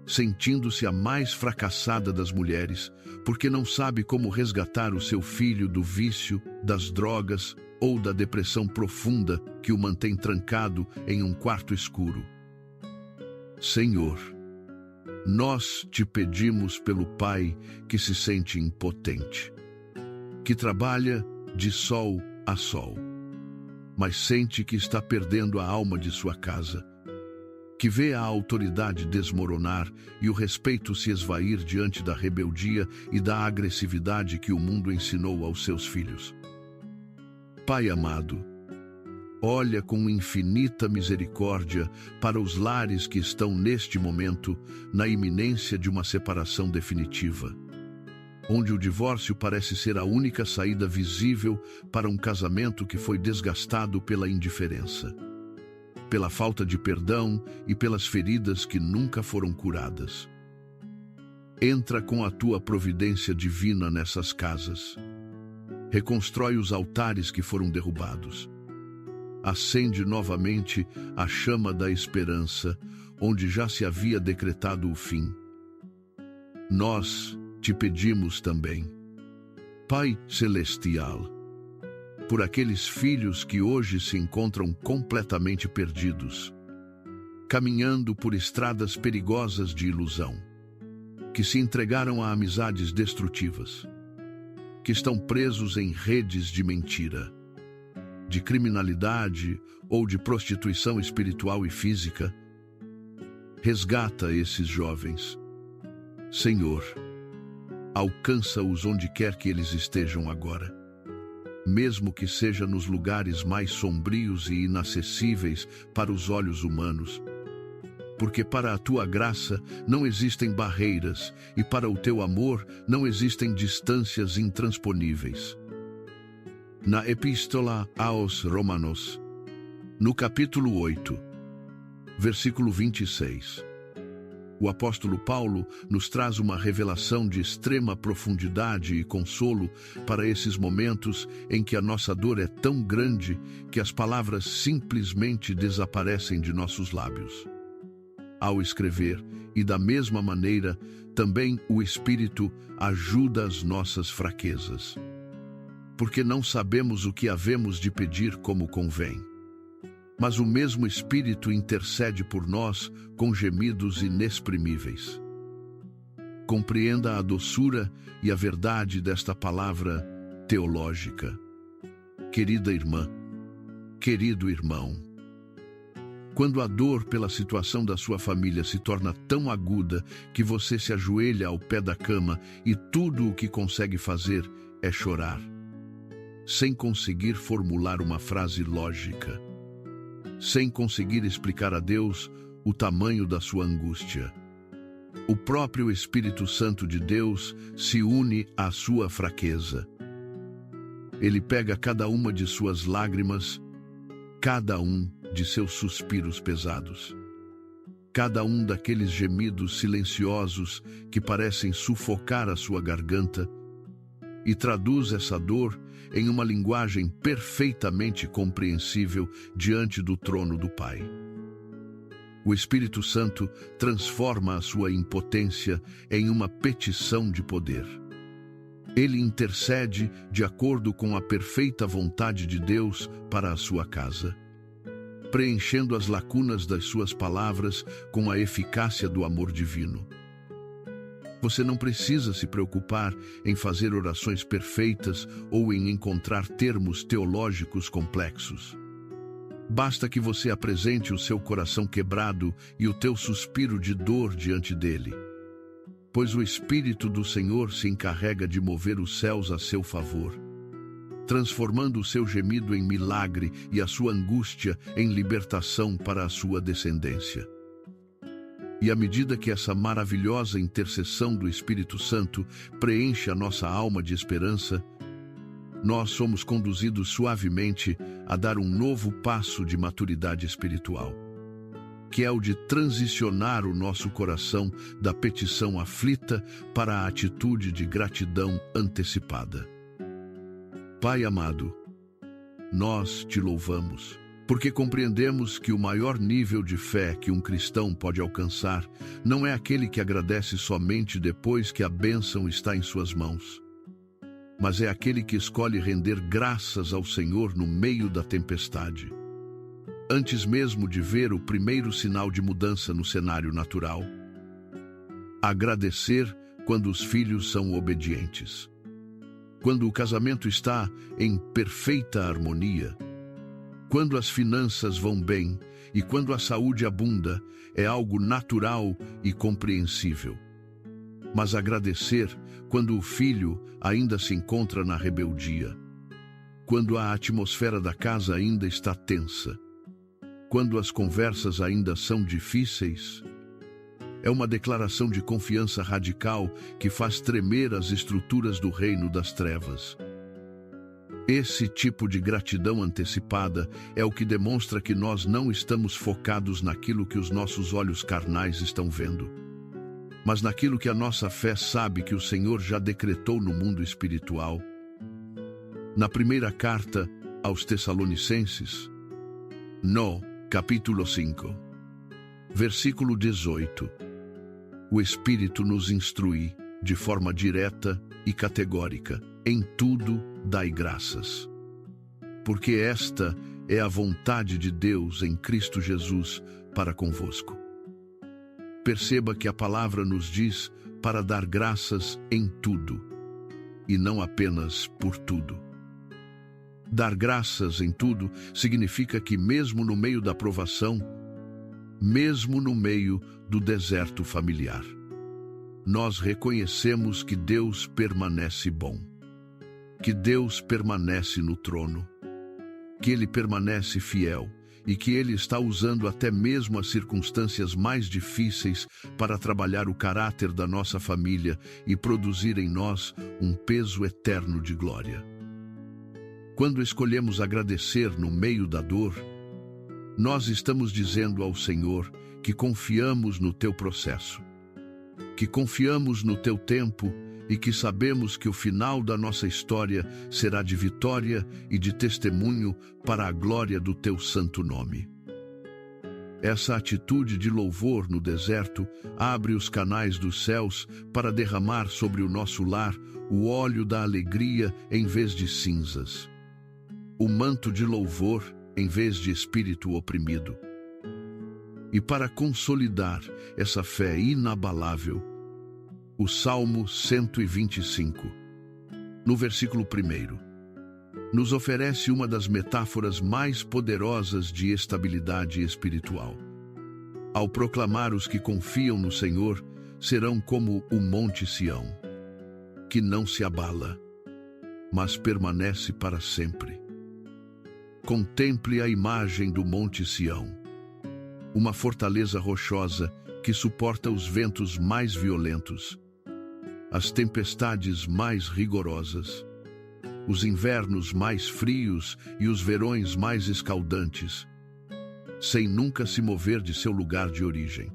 sentindo-se a mais fracassada das mulheres, porque não sabe como resgatar o seu filho do vício, das drogas ou da depressão profunda que o mantém trancado em um quarto escuro. Senhor, nós te pedimos pelo pai que se sente impotente, que trabalha de sol a sol, mas sente que está perdendo a alma de sua casa, que vê a autoridade desmoronar e o respeito se esvair diante da rebeldia e da agressividade que o mundo ensinou aos seus filhos. Pai amado, olha com infinita misericórdia para os lares que estão neste momento na iminência de uma separação definitiva, onde o divórcio parece ser a única saída visível para um casamento que foi desgastado pela indiferença, pela falta de perdão e pelas feridas que nunca foram curadas. Entra com a tua providência divina nessas casas. Reconstrói os altares que foram derrubados. Acende novamente a chama da esperança, onde já se havia decretado o fim. Nós te pedimos também, Pai Celestial, por aqueles filhos que hoje se encontram completamente perdidos, caminhando por estradas perigosas de ilusão, que se entregaram a amizades destrutivas, que estão presos em redes de mentira, de criminalidade ou de prostituição espiritual e física. Resgata esses jovens. Senhor, alcança-os onde quer que eles estejam agora, mesmo que seja nos lugares mais sombrios e inacessíveis para os olhos humanos, porque para a tua graça não existem barreiras e para o teu amor não existem distâncias intransponíveis. Na Epístola aos Romanos, no capítulo 8, versículo 26, o apóstolo Paulo nos traz uma revelação de extrema profundidade e consolo para esses momentos em que a nossa dor é tão grande que as palavras simplesmente desaparecem de nossos lábios. Ao escrever, e da mesma maneira, também o Espírito ajuda as nossas fraquezas, porque não sabemos o que havemos de pedir como convém. Mas o mesmo Espírito intercede por nós com gemidos inexprimíveis. Compreenda a doçura e a verdade desta palavra teológica. Querida irmã, querido irmão, quando a dor pela situação da sua família se torna tão aguda que você se ajoelha ao pé da cama e tudo o que consegue fazer é chorar, sem conseguir formular uma frase lógica, sem conseguir explicar a Deus o tamanho da sua angústia, o próprio Espírito Santo de Deus se une à sua fraqueza. Ele pega cada uma de suas lágrimas, cada um de seus suspiros pesados, cada um daqueles gemidos silenciosos que parecem sufocar a sua garganta, e traduz essa dor em uma linguagem perfeitamente compreensível diante do trono do Pai. O Espírito Santo transforma a sua impotência em uma petição de poder. Ele intercede de acordo com a perfeita vontade de Deus para a sua casa, preenchendo as lacunas das suas palavras com a eficácia do amor divino. Você não precisa se preocupar em fazer orações perfeitas ou em encontrar termos teológicos complexos. Basta que você apresente o seu coração quebrado e o teu suspiro de dor diante dele, pois o Espírito do Senhor se encarrega de mover os céus a seu favor, transformando o seu gemido em milagre e a sua angústia em libertação para a sua descendência. E à medida que essa maravilhosa intercessão do Espírito Santo preenche a nossa alma de esperança, nós somos conduzidos suavemente a dar um novo passo de maturidade espiritual, que é o de transicionar o nosso coração da petição aflita para a atitude de gratidão antecipada. Pai amado, nós te louvamos, porque compreendemos que o maior nível de fé que um cristão pode alcançar não é aquele que agradece somente depois que a bênção está em suas mãos, mas é aquele que escolhe render graças ao Senhor no meio da tempestade, antes mesmo de ver o primeiro sinal de mudança no cenário natural. Agradecer quando os filhos são obedientes, quando o casamento está em perfeita harmonia, quando as finanças vão bem e quando a saúde abunda, é algo natural e compreensível. Mas agradecer quando o filho ainda se encontra na rebeldia, quando a atmosfera da casa ainda está tensa, quando as conversas ainda são difíceis, é uma declaração de confiança radical que faz tremer as estruturas do reino das trevas. Esse tipo de gratidão antecipada é o que demonstra que nós não estamos focados naquilo que os nossos olhos carnais estão vendo, mas naquilo que a nossa fé sabe que o Senhor já decretou no mundo espiritual. Na primeira carta aos Tessalonicenses, no capítulo 5, versículo 18, o Espírito nos instrui de forma direta e categórica: em tudo dai graças, porque esta é a vontade de Deus em Cristo Jesus para convosco. Perceba que a palavra nos diz para dar graças em tudo, e não apenas por tudo. Dar graças em tudo significa que mesmo no meio da provação, mesmo no meio do deserto familiar, nós reconhecemos que Deus permanece bom, que Deus permanece no trono, que Ele permanece fiel e que Ele está usando até mesmo as circunstâncias mais difíceis para trabalhar o caráter da nossa família e produzir em nós um peso eterno de glória. Quando escolhemos agradecer no meio da dor, nós estamos dizendo ao Senhor que confiamos no Teu processo, que confiamos no Teu tempo e que sabemos que o final da nossa história será de vitória e de testemunho para a glória do Teu santo nome. Essa atitude de louvor no deserto abre os canais dos céus para derramar sobre o nosso lar o óleo da alegria em vez de cinzas, o manto de louvor em vez de espírito oprimido. E para consolidar essa fé inabalável, o Salmo 125, no versículo 1, nos oferece uma das metáforas mais poderosas de estabilidade espiritual. Ao proclamar: os que confiam no Senhor serão como o monte Sião, que não se abala, mas permanece para sempre. Contemple a imagem do monte Sião, uma fortaleza rochosa que suporta os ventos mais violentos, as tempestades mais rigorosas, os invernos mais frios e os verões mais escaldantes, sem nunca se mover de seu lugar de origem.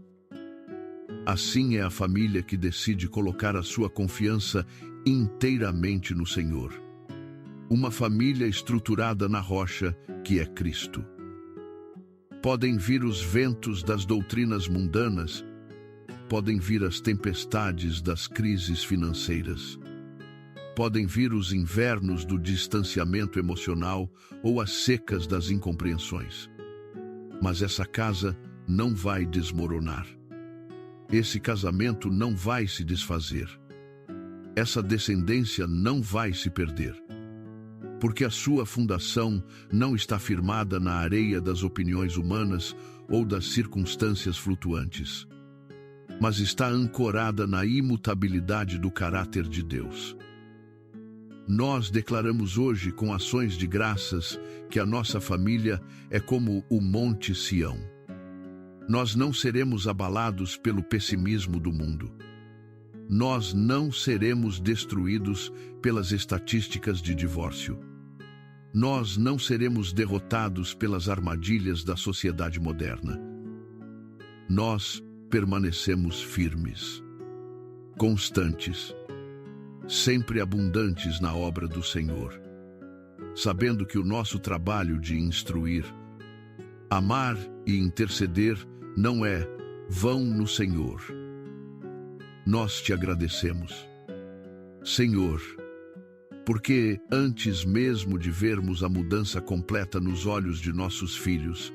Assim é a família que decide colocar a sua confiança inteiramente no Senhor. Uma família estruturada na rocha, que é Cristo. Podem vir os ventos das doutrinas mundanas, podem vir as tempestades das crises financeiras, podem vir os invernos do distanciamento emocional ou as secas das incompreensões. Mas essa casa não vai desmoronar. Esse casamento não vai se desfazer. Essa descendência não vai se perder, porque a sua fundação não está firmada na areia das opiniões humanas ou das circunstâncias flutuantes, mas está ancorada na imutabilidade do caráter de Deus. Nós declaramos hoje com ações de graças que a nossa família é como o Monte Sião. Nós não seremos abalados pelo pessimismo do mundo. nós não seremos destruídos pelas estatísticas de divórcio. Nós não seremos derrotados pelas armadilhas da sociedade moderna. Nós permanecemos firmes, constantes, sempre abundantes na obra do Senhor, sabendo que o nosso trabalho de instruir, amar e interceder não é vão no Senhor. Nós te agradecemos, Senhor, porque antes mesmo de vermos a mudança completa nos olhos de nossos filhos,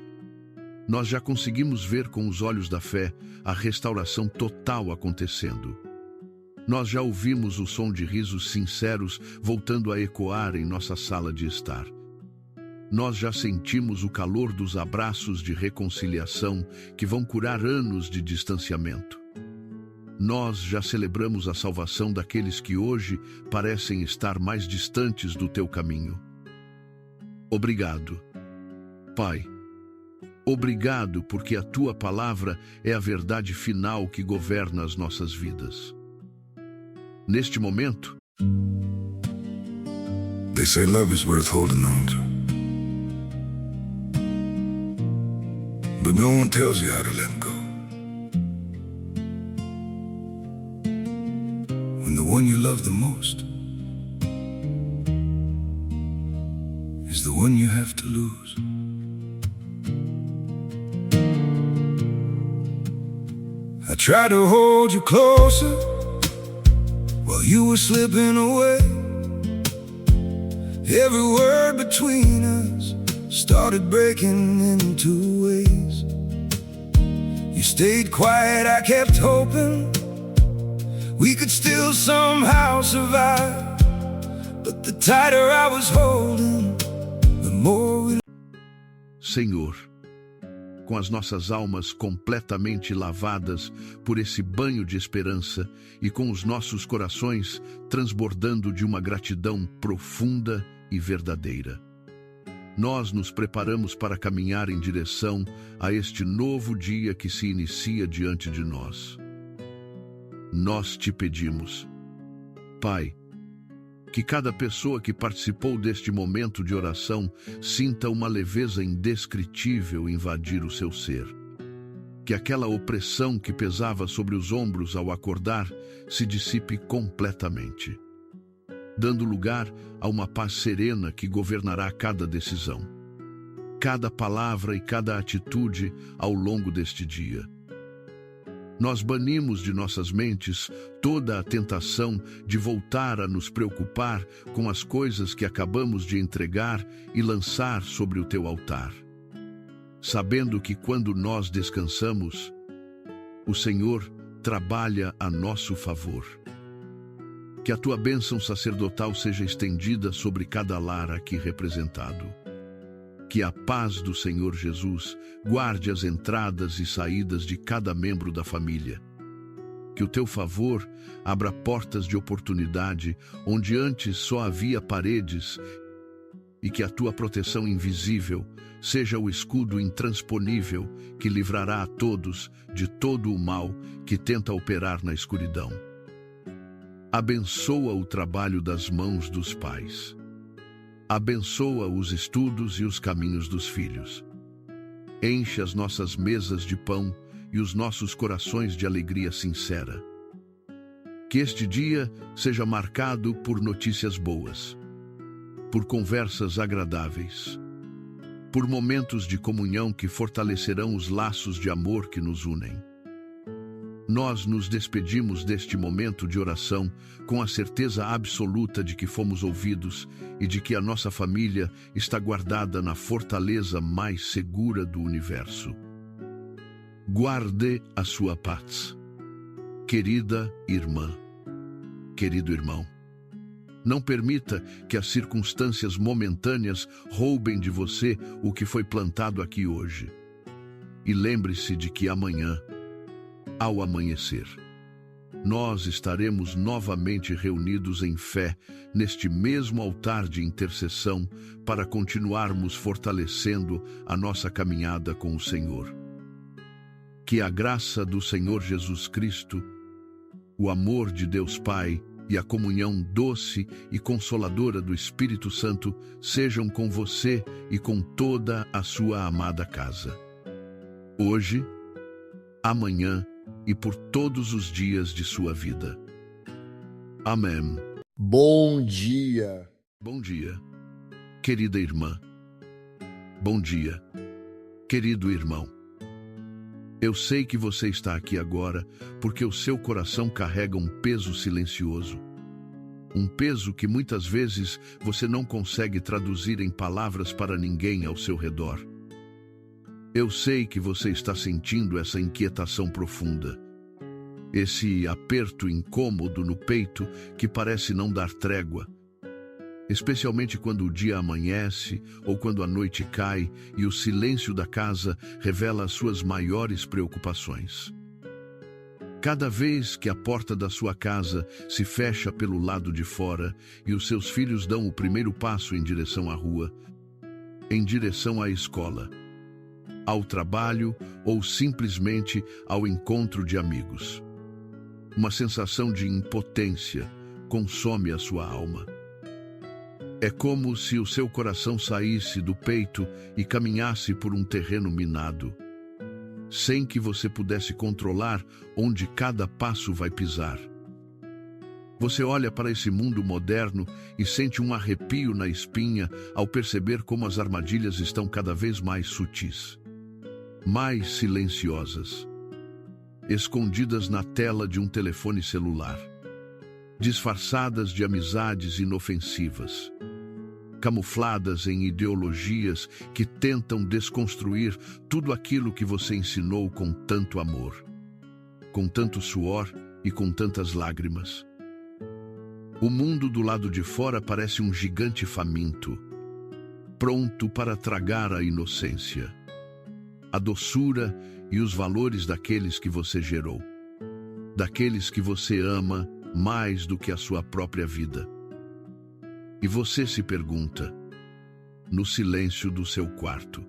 nós já conseguimos ver com os olhos da fé a restauração total acontecendo. Nós já ouvimos o som de risos sinceros voltando a ecoar em nossa sala de estar. Nós já sentimos o calor dos abraços de reconciliação que vão curar anos de distanciamento. Nós já celebramos a salvação daqueles que hoje parecem estar mais distantes do teu caminho. Obrigado, Pai. Obrigado porque a tua palavra é a verdade final que governa as nossas vidas. Neste momento, They say love is worth holding on to, but no one tells you how to let go. When the one you love the most is the one you have to lose. I tried to hold you closer while you were slipping away. Every word between us started breaking into ways. You stayed quiet, I kept hoping we could still somehow survive. But the tighter I was holding, the more we... Senhor, com as nossas almas completamente lavadas por esse banho de esperança e com os nossos corações transbordando de uma gratidão profunda e verdadeira, nós nos preparamos para caminhar em direção a este novo dia que se inicia diante de nós. Nós te pedimos, Pai, que cada pessoa que participou deste momento de oração sinta uma leveza indescritível invadir o seu ser. Que aquela opressão que pesava sobre os ombros ao acordar se dissipe completamente, dando lugar a uma paz serena que governará cada decisão, cada palavra e cada atitude ao longo deste dia. Nós banimos de nossas mentes toda a tentação de voltar a nos preocupar com as coisas que acabamos de entregar e lançar sobre o teu altar, sabendo que quando nós descansamos, o Senhor trabalha a nosso favor. Que a tua bênção sacerdotal seja estendida sobre cada lar aqui representado. Que a paz do Senhor Jesus guarde as entradas e saídas de cada membro da família. Que o teu favor abra portas de oportunidade onde antes só havia paredes e que a tua proteção invisível seja o escudo intransponível que livrará a todos de todo o mal que tenta operar na escuridão. Abençoa o trabalho das mãos dos pais. Abençoa os estudos e os caminhos dos filhos. Enche as nossas mesas de pão e os nossos corações de alegria sincera. Que este dia seja marcado por notícias boas, por conversas agradáveis, por momentos de comunhão que fortalecerão os laços de amor que nos unem. Nós nos despedimos deste momento de oração com a certeza absoluta de que fomos ouvidos e de que a nossa família está guardada na fortaleza mais segura do universo. Guarde a sua paz. Querida irmã, querido irmão, não permita que as circunstâncias momentâneas roubem de você o que foi plantado aqui hoje. E lembre-se de que amanhã, ao amanhecer, nós estaremos novamente reunidos em fé neste mesmo altar de intercessão para continuarmos fortalecendo a nossa caminhada com o Senhor. Que a graça do Senhor Jesus Cristo, o amor de Deus Pai e a comunhão doce e consoladora do Espírito Santo sejam com você e com toda a sua amada casa. Hoje, amanhã e por todos os dias de sua vida. Amém. Bom dia. Bom dia, querida irmã. Bom dia, querido irmão. Eu sei que você está aqui agora porque o seu coração carrega um peso silencioso. Um peso que muitas vezes você não consegue traduzir em palavras para ninguém ao seu redor. Eu sei que você está sentindo essa inquietação profunda. Esse aperto incômodo no peito que parece não dar trégua. Especialmente quando o dia amanhece ou quando a noite cai e o silêncio da casa revela as suas maiores preocupações. Cada vez que a porta da sua casa se fecha pelo lado de fora e os seus filhos dão o primeiro passo em direção à rua, em direção à escola, ao trabalho ou simplesmente ao encontro de amigos, uma sensação de impotência consome a sua alma. É como se o seu coração saísse do peito e caminhasse por um terreno minado, sem que você pudesse controlar onde cada passo vai pisar. Você olha para esse mundo moderno e sente um arrepio na espinha ao perceber como as armadilhas estão cada vez mais sutis, mais silenciosas, escondidas na tela de um telefone celular, disfarçadas de amizades inofensivas, camufladas em ideologias que tentam desconstruir tudo aquilo que você ensinou com tanto amor, com tanto suor e com tantas lágrimas. O mundo do lado de fora parece um gigante faminto, pronto para tragar a inocência, a doçura e os valores daqueles que você gerou, daqueles que você ama mais do que a sua própria vida. E você se pergunta, no silêncio do seu quarto,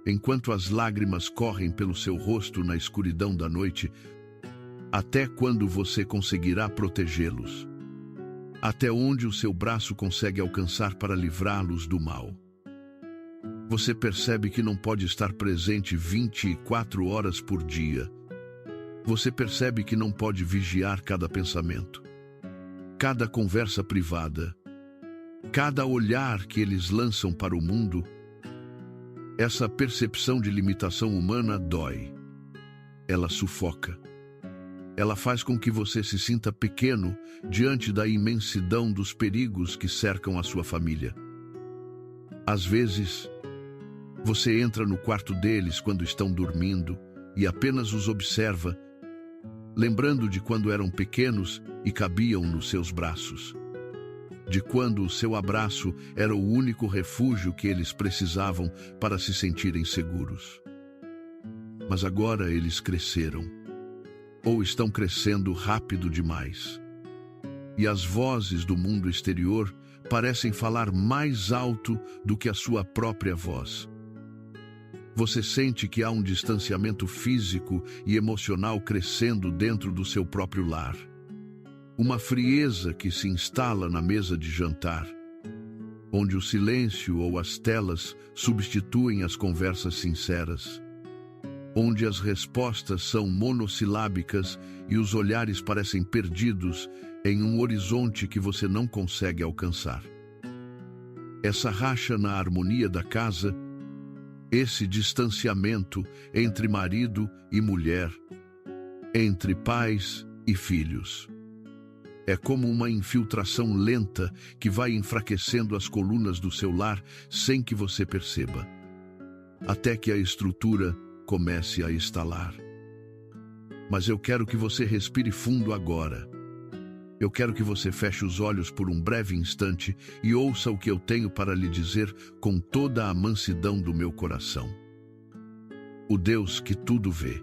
enquanto as lágrimas correm pelo seu rosto na escuridão da noite, até quando você conseguirá protegê-los? Até onde o seu braço consegue alcançar para livrá-los do mal? Você percebe que não pode estar presente 24 horas por dia. Você percebe que não pode vigiar cada pensamento, cada conversa privada, cada olhar que eles lançam para o mundo. Essa percepção de limitação humana dói. Ela sufoca. Ela faz com que você se sinta pequeno diante da imensidão dos perigos que cercam a sua família. Às vezes, você entra no quarto deles quando estão dormindo e apenas os observa, lembrando de quando eram pequenos e cabiam nos seus braços, de quando o seu abraço era o único refúgio que eles precisavam para se sentirem seguros. Mas agora eles cresceram, ou estão crescendo rápido demais, e as vozes do mundo exterior parecem falar mais alto do que a sua própria voz. Você sente que há um distanciamento físico e emocional crescendo dentro do seu próprio lar. Uma frieza que se instala na mesa de jantar, onde o silêncio ou as telas substituem as conversas sinceras, onde as respostas são monossilábicas e os olhares parecem perdidos em um horizonte que você não consegue alcançar. Essa racha na harmonia da casa, esse distanciamento entre marido e mulher, entre pais e filhos, é como uma infiltração lenta que vai enfraquecendo as colunas do seu lar sem que você perceba, até que a estrutura comece a estalar. Mas eu quero que você respire fundo agora. Eu quero que você feche os olhos por um breve instante e ouça o que eu tenho para lhe dizer com toda a mansidão do meu coração. O Deus que tudo vê,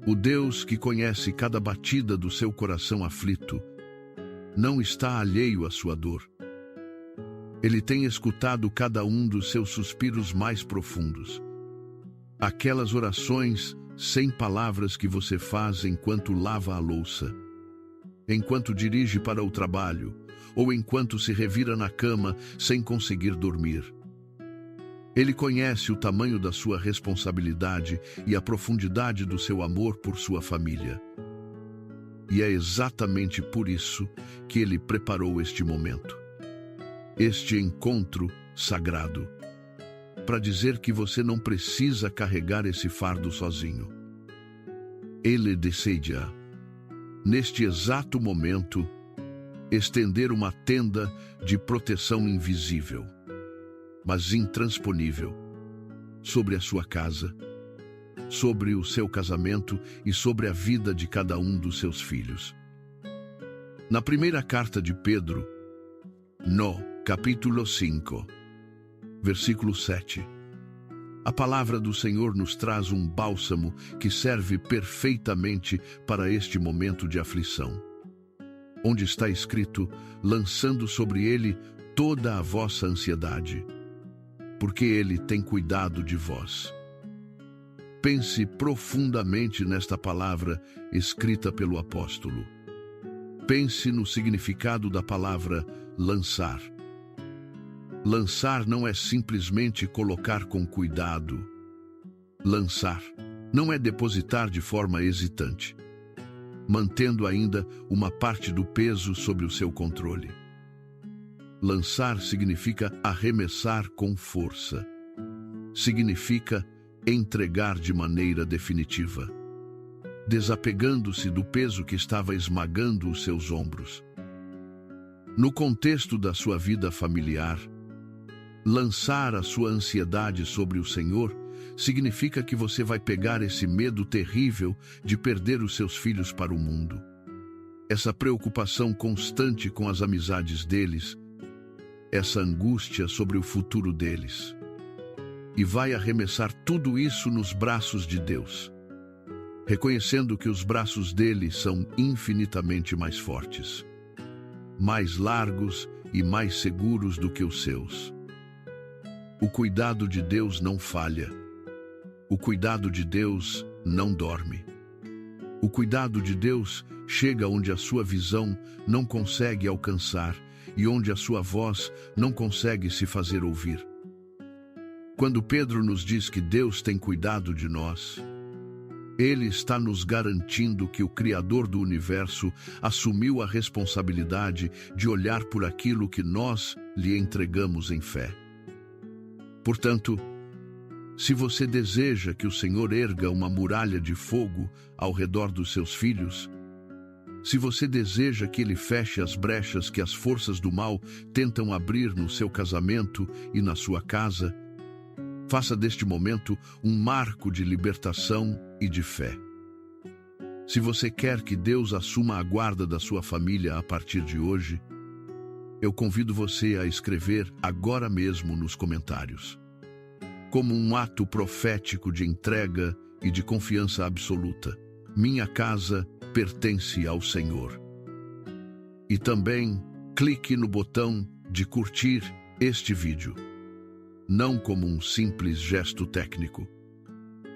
o Deus que conhece cada batida do seu coração aflito, não está alheio à sua dor. Ele tem escutado cada um dos seus suspiros mais profundos. Aquelas orações sem palavras que você faz enquanto lava a louça, enquanto dirige para o trabalho, ou enquanto se revira na cama sem conseguir dormir. Ele conhece o tamanho da sua responsabilidade e a profundidade do seu amor por sua família. E é exatamente por isso que ele preparou este momento, este encontro sagrado, para dizer que você não precisa carregar esse fardo sozinho. Ele deseja, neste exato momento, estender uma tenda de proteção invisível, mas intransponível, sobre a sua casa, sobre o seu casamento e sobre a vida de cada um dos seus filhos. Na primeira carta de Pedro, no capítulo 5, versículo 7, a palavra do Senhor nos traz um bálsamo que serve perfeitamente para este momento de aflição, onde está escrito, lançando sobre ele toda a vossa ansiedade, porque ele tem cuidado de vós. Pense profundamente nesta palavra escrita pelo apóstolo. Pense no significado da palavra lançar. Lançar não é simplesmente colocar com cuidado. Lançar não é depositar de forma hesitante, mantendo ainda uma parte do peso sob o seu controle. Lançar significa arremessar com força. Significa entregar de maneira definitiva, desapegando-se do peso que estava esmagando os seus ombros. No contexto da sua vida familiar, lançar a sua ansiedade sobre o Senhor significa que você vai pegar esse medo terrível de perder os seus filhos para o mundo, essa preocupação constante com as amizades deles, essa angústia sobre o futuro deles, e vai arremessar tudo isso nos braços de Deus, reconhecendo que os braços dele são infinitamente mais fortes, mais largos e mais seguros do que os seus. O cuidado de Deus não falha. O cuidado de Deus não dorme. O cuidado de Deus chega onde a sua visão não consegue alcançar e onde a sua voz não consegue se fazer ouvir. Quando Pedro nos diz que Deus tem cuidado de nós, ele está nos garantindo que o Criador do universo assumiu a responsabilidade de olhar por aquilo que nós lhe entregamos em fé. Portanto, se você deseja que o Senhor erga uma muralha de fogo ao redor dos seus filhos, se você deseja que Ele feche as brechas que as forças do mal tentam abrir no seu casamento e na sua casa, faça deste momento um marco de libertação e de fé. Se você quer que Deus assuma a guarda da sua família a partir de hoje, eu convido você a escrever agora mesmo nos comentários, como um ato profético de entrega e de confiança absoluta: minha casa pertence ao Senhor. E também clique no botão de curtir este vídeo, não como um simples gesto técnico,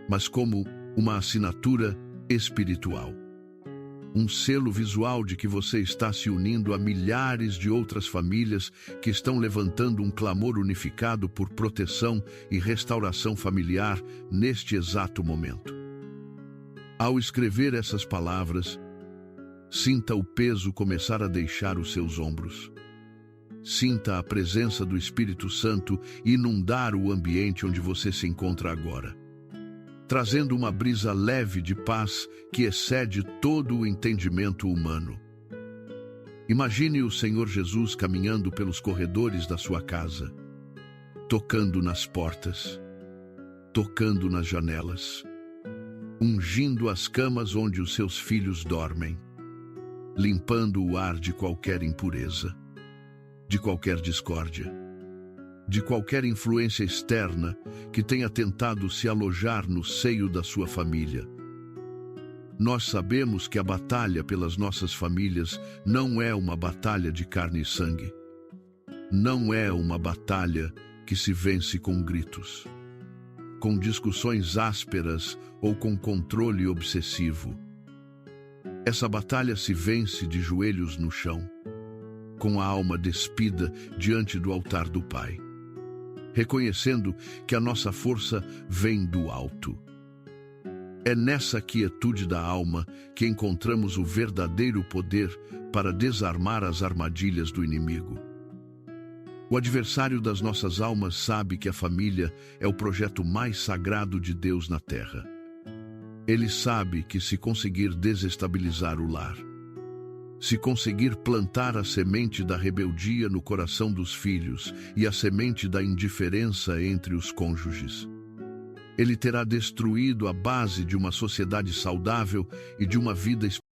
mas como uma assinatura espiritual, um selo visual de que você está se unindo a milhares de outras famílias que estão levantando um clamor unificado por proteção e restauração familiar neste exato momento. Ao escrever essas palavras, sinta o peso começar a deixar os seus ombros. Sinta a presença do Espírito Santo inundar o ambiente onde você se encontra agora, trazendo uma brisa leve de paz que excede todo o entendimento humano. Imagine o Senhor Jesus caminhando pelos corredores da sua casa, tocando nas portas, tocando nas janelas, ungindo as camas onde os seus filhos dormem, limpando o ar de qualquer impureza, de qualquer discórdia, de qualquer influência externa que tenha tentado se alojar no seio da sua família. Nós sabemos que a batalha pelas nossas famílias não é uma batalha de carne e sangue. Não é uma batalha que se vence com gritos, com discussões ásperas ou com controle obsessivo. Essa batalha se vence de joelhos no chão, com a alma despida diante do altar do Pai, reconhecendo que a nossa força vem do alto. É nessa quietude da alma que encontramos o verdadeiro poder para desarmar as armadilhas do inimigo. O adversário das nossas almas sabe que a família é o projeto mais sagrado de Deus na terra. Ele sabe que se conseguir desestabilizar o lar, se conseguir plantar a semente da rebeldia no coração dos filhos e a semente da indiferença entre os cônjuges, ele terá destruído a base de uma sociedade saudável e de uma vida espiritual